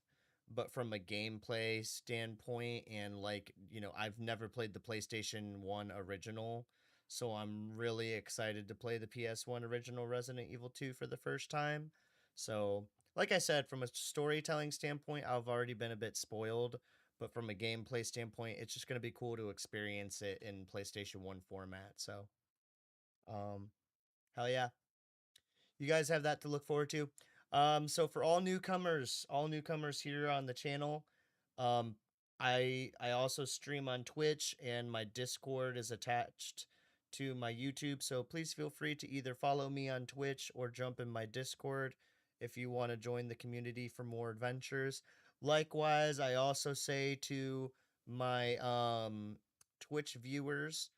But from a gameplay standpoint, and like, I've never played the PlayStation 1 original, so I'm really excited to play the PS1 original Resident Evil 2 for the first time. So, like I said, from a storytelling standpoint, I've already been a bit spoiled. But from a gameplay standpoint, it's just going to be cool to experience it in PlayStation 1 format. So, um, hell yeah. You guys have that to look forward to. So for all newcomers here on the channel, um, I also stream on Twitch and my Discord is attached to my YouTube. So please feel free to either follow me on Twitch or jump in my Discord if you want to join the community for more adventures. Likewise, I also say to my Twitch viewers,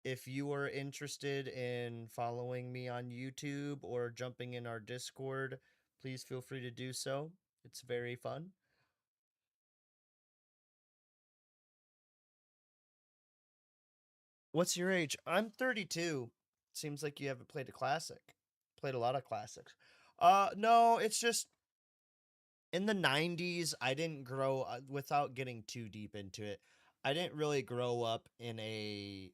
if you are interested in following me on YouTube or jumping in our Discord, please feel free to do so. It's very fun. What's your age? I'm 32. Seems like you haven't played a classic. Played a lot of classics. No, it's just in the 90s, I didn't grow without getting too deep into it. I didn't really grow up in a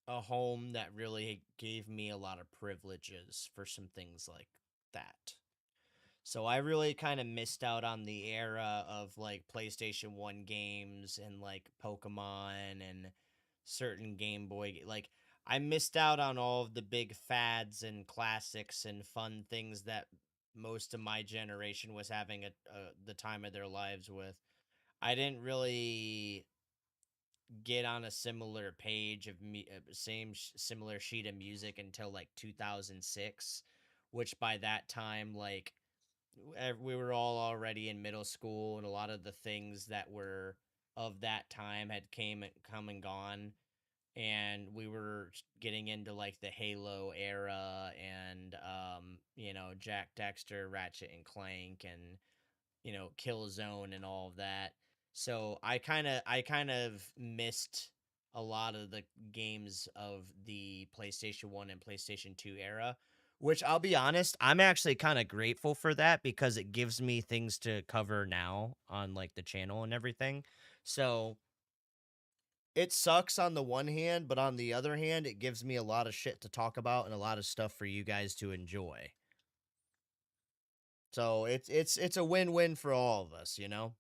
home that really gave me a lot of privileges for some things like that. So I really kind of missed out on the era of like PlayStation 1 games and like Pokemon and certain Game Boy like I missed out on all of the big fads and classics and fun things that most of my generation was having the time of their lives with. I didn't really get on a similar page of similar sheet of music until like 2006, which by that time like we were all already in middle school and a lot of the things that were of that time had come and gone, and we were getting into like the Halo era and Jack Dexter, Ratchet and Clank, and Killzone and all of that. So I kind of missed a lot of the games of the PlayStation 1 and PlayStation 2 era, which I'll be honest, I'm actually kind of grateful for that because it gives me things to cover now on like the channel and everything. So it sucks on the one hand, but on the other hand, it gives me a lot of shit to talk about and a lot of stuff for you guys to enjoy. So it's a win-win for all of us, you know?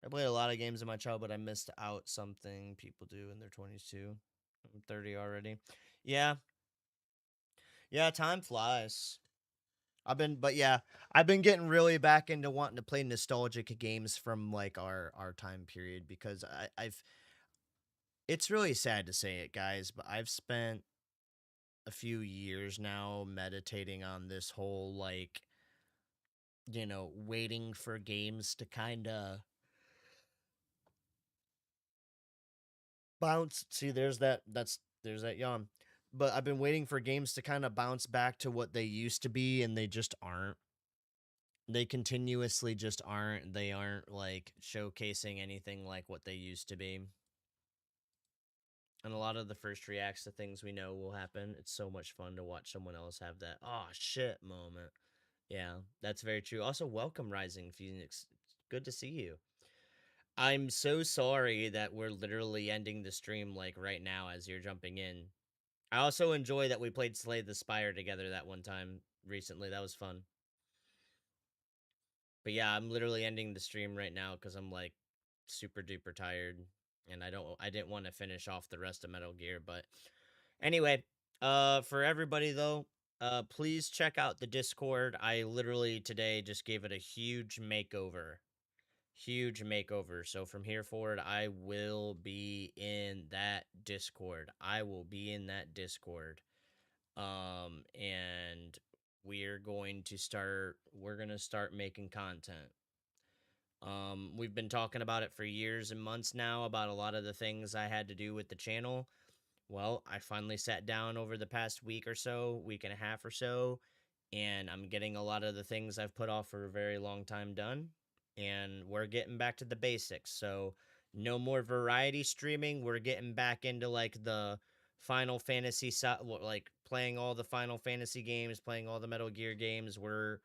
I played a lot of games in my childhood. I missed out something people do in their 20s too. I'm 30 already. Yeah. Yeah, time flies. But yeah, I've been getting really back into wanting to play nostalgic games from like our time period because I've it's really sad to say it, guys, but I've spent a few years now meditating on this whole like, waiting for games to kind of bounce. See, there's that yawn. But I've been waiting for games to kind of bounce back to what they used to be, and they just aren't. They continuously just aren't. They aren't like showcasing anything like what they used to be. And a lot of the first reacts to things we know will happen. It's so much fun to watch someone else have that "oh shit" moment. Yeah, that's very true. Also, welcome Rising Phoenix. Good to see you. I'm so sorry that we're literally ending the stream like right now as you're jumping in. I also enjoy that we played Slay the Spire together that one time recently. That was fun. But yeah, I'm literally ending the stream right now because I'm like super duper tired and I didn't want to finish off the rest of Metal Gear. But anyway, for everybody though, please check out the Discord. I literally today just gave it a huge makeover. Huge makeover. So from here forward, I will be in that Discord. I will be in that Discord. And we're going to start making content. We've been talking about it for years and months now about a lot of the things I had to do with the channel. Well, I finally sat down over the past week or so, week and a half or so, and I'm getting a lot of the things I've put off for a very long time done. And we're getting back to the basics. So, no more variety streaming. We're getting back into like the Final Fantasy like playing all the Final Fantasy games, playing all the Metal Gear games. We're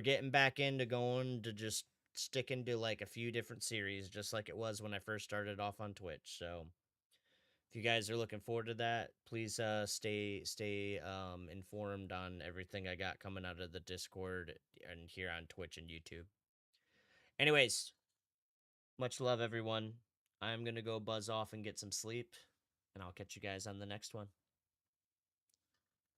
getting back into going to just sticking to like a few different series just like it was when I first started off on Twitch. So, if you guys are looking forward to that, please stay informed on everything I got coming out of the Discord and here on Twitch and YouTube. Anyways, much love everyone. I'm gonna go buzz off and get some sleep, and I'll catch you guys on the next one.